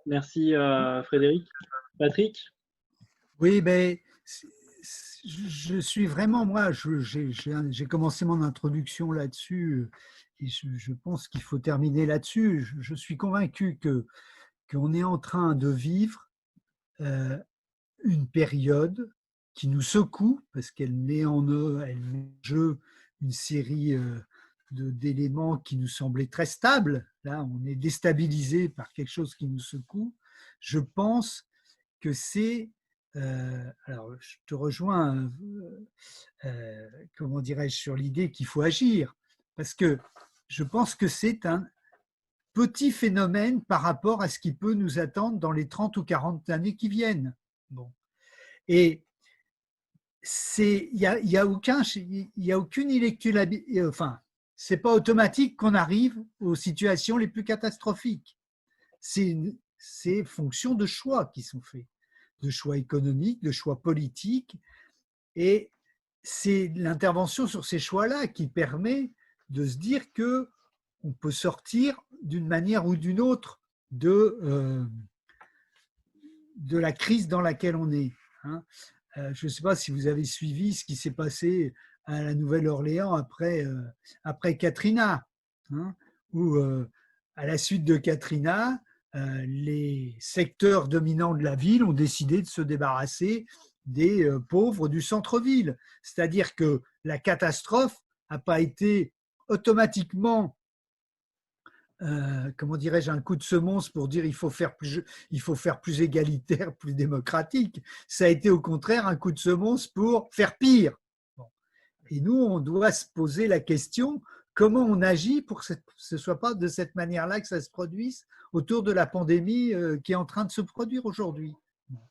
Merci Frédéric. Patrick? Oui, mais je suis vraiment, moi, j'ai commencé mon introduction là-dessus et je pense qu'il faut terminer là-dessus. Je suis convaincu qu'on est en train de vivre une période qui nous secoue parce qu'elle met elle met en jeu une série d'éléments qui nous semblaient très stables. Là, on est déstabilisé par quelque chose qui nous secoue. Je pense que c'est alors, je te rejoins, comment dirais-je, sur l'idée qu'il faut agir, parce que je pense que c'est un petit phénomène par rapport à ce qui peut nous attendre dans les 30 ou 40 années qui viennent. Bon. Et il y a aucune inéluctabilité, enfin, c'est pas automatique qu'on arrive aux situations les plus catastrophiques. C'est fonction de choix qui sont faits, de choix économiques, de choix politiques, et c'est l'intervention sur ces choix-là qui permet de se dire que on peut sortir d'une manière ou d'une autre de la crise dans laquelle on est. Hein. Je ne sais pas si vous avez suivi ce qui s'est passé à la Nouvelle-Orléans après Katrina, hein, où à la suite de Katrina, les secteurs dominants de la ville ont décidé de se débarrasser des pauvres du centre-ville. C'est-à-dire que la catastrophe n'a pas été automatiquement comment dirais-je, un coup de semonce pour dire il faut faire plus égalitaire, plus démocratique. Ça a été au contraire un coup de semonce pour faire pire. Bon. Et nous, on doit se poser la question comment on agit pour que ce ne soit pas de cette manière-là que ça se produise autour de la pandémie qui est en train de se produire aujourd'hui. Bon.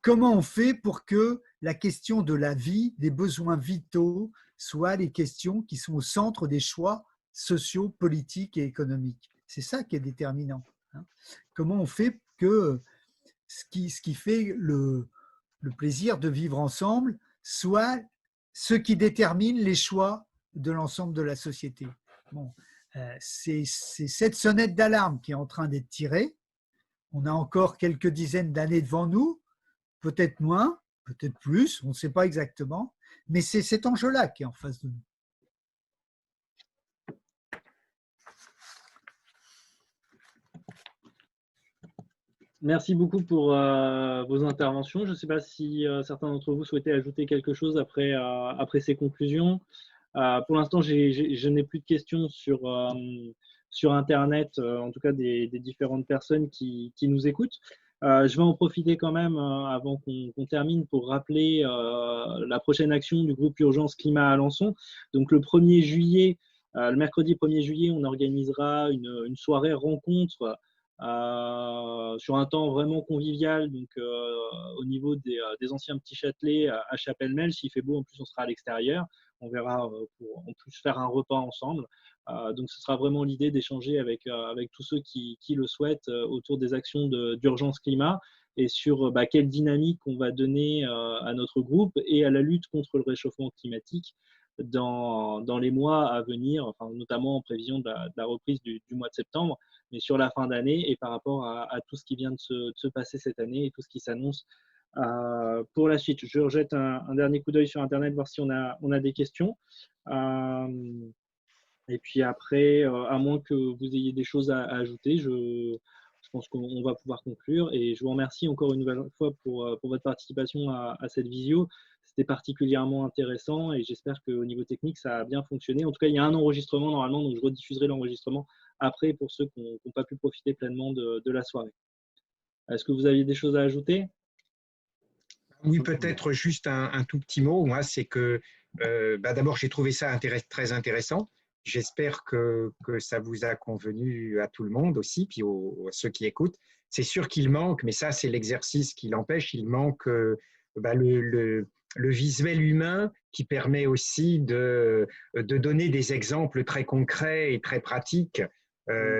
Comment on fait pour que la question de la vie, des besoins vitaux, soient les questions qui sont au centre des choix sociaux, politiques et économiques. C'est ça qui est déterminant. Hein. Comment on fait que ce qui fait le plaisir de vivre ensemble soit ce qui détermine les choix de l'ensemble de la société. Bon, c'est cette sonnette d'alarme qui est en train d'être tirée. On a encore quelques dizaines d'années devant nous, peut-être moins, peut-être plus, on ne sait pas exactement, mais c'est cet enjeu-là qui est en face de nous. Merci beaucoup pour vos interventions. Je ne sais pas si certains d'entre vous souhaitaient ajouter quelque chose après ces conclusions. Pour l'instant, je n'ai plus de questions sur Internet, en tout cas des différentes personnes qui nous écoutent. Je vais en profiter quand même avant qu'on termine pour rappeler la prochaine action du groupe Urgence Climat à Alençon. Donc le 1er juillet, le mercredi 1er juillet, on organisera une soirée rencontre sur un temps vraiment convivial, donc au niveau des anciens Petits Châtelets à Chapelle-Mel. S'il fait beau, en plus on sera à l'extérieur. On verra pour en plus faire un repas ensemble. Donc ce sera vraiment l'idée d'échanger avec tous ceux qui le souhaitent autour des actions d'urgence climat et sur quelle dynamique on va donner à notre groupe et à la lutte contre le réchauffement climatique dans les mois à venir, enfin, notamment en prévision de la reprise du mois de septembre, mais sur la fin d'année et par rapport à tout ce qui vient de se passer cette année et tout ce qui s'annonce pour la suite. Je rejette un dernier coup d'œil sur Internet, voir si on a des questions. Et puis après, à moins que vous ayez des choses à ajouter, je pense qu'on va pouvoir conclure. Et je vous remercie encore une nouvelle fois pour votre participation à cette visio. C'était particulièrement intéressant et j'espère qu'au niveau technique, ça a bien fonctionné. En tout cas, il y a un enregistrement normalement, donc je rediffuserai l'enregistrement après pour ceux qui n'ont pas pu profiter pleinement de la soirée. Est-ce que vous aviez des choses à ajouter ? Oui, peut-être juste un tout petit mot. Moi, c'est que d'abord, j'ai trouvé ça très intéressant. J'espère que ça vous a convenu à tout le monde aussi, puis à ceux qui écoutent. C'est sûr qu'il manque, mais ça, c'est l'exercice qui l'empêche. Il manque le visuel humain qui permet aussi de donner des exemples très concrets et très pratiques.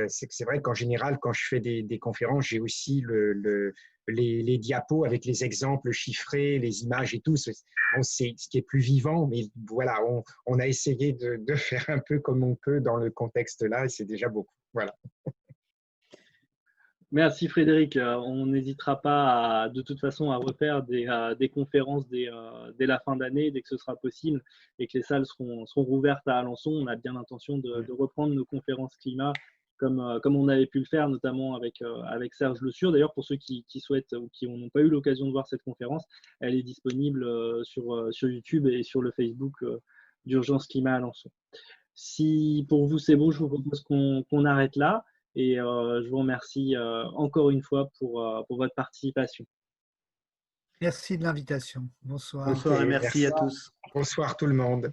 C'est vrai qu'en général, quand je fais des conférences, j'ai aussi les diapos avec les exemples chiffrés, les images et tout. Bon, c'est ce qui est plus vivant, mais voilà, on a essayé de faire un peu comme on peut dans le contexte là, et c'est déjà beaucoup. Voilà. Merci Frédéric. On n'hésitera pas de toute façon à refaire des conférences dès la fin d'année, dès que ce sera possible et que les salles seront rouvertes à Alençon. On a bien l'intention de reprendre nos conférences climat comme on avait pu le faire, notamment avec Serge Le Sur. D'ailleurs, pour ceux qui souhaitent ou qui n'ont pas eu l'occasion de voir cette conférence, elle est disponible sur YouTube et sur le Facebook d'Urgence Climat Alençon. Si pour vous c'est bon, je vous propose qu'on arrête là. Et je vous remercie encore une fois pour votre participation. Merci de l'invitation. Bonsoir. Bonsoir et merci à tous. Bonsoir tout le monde.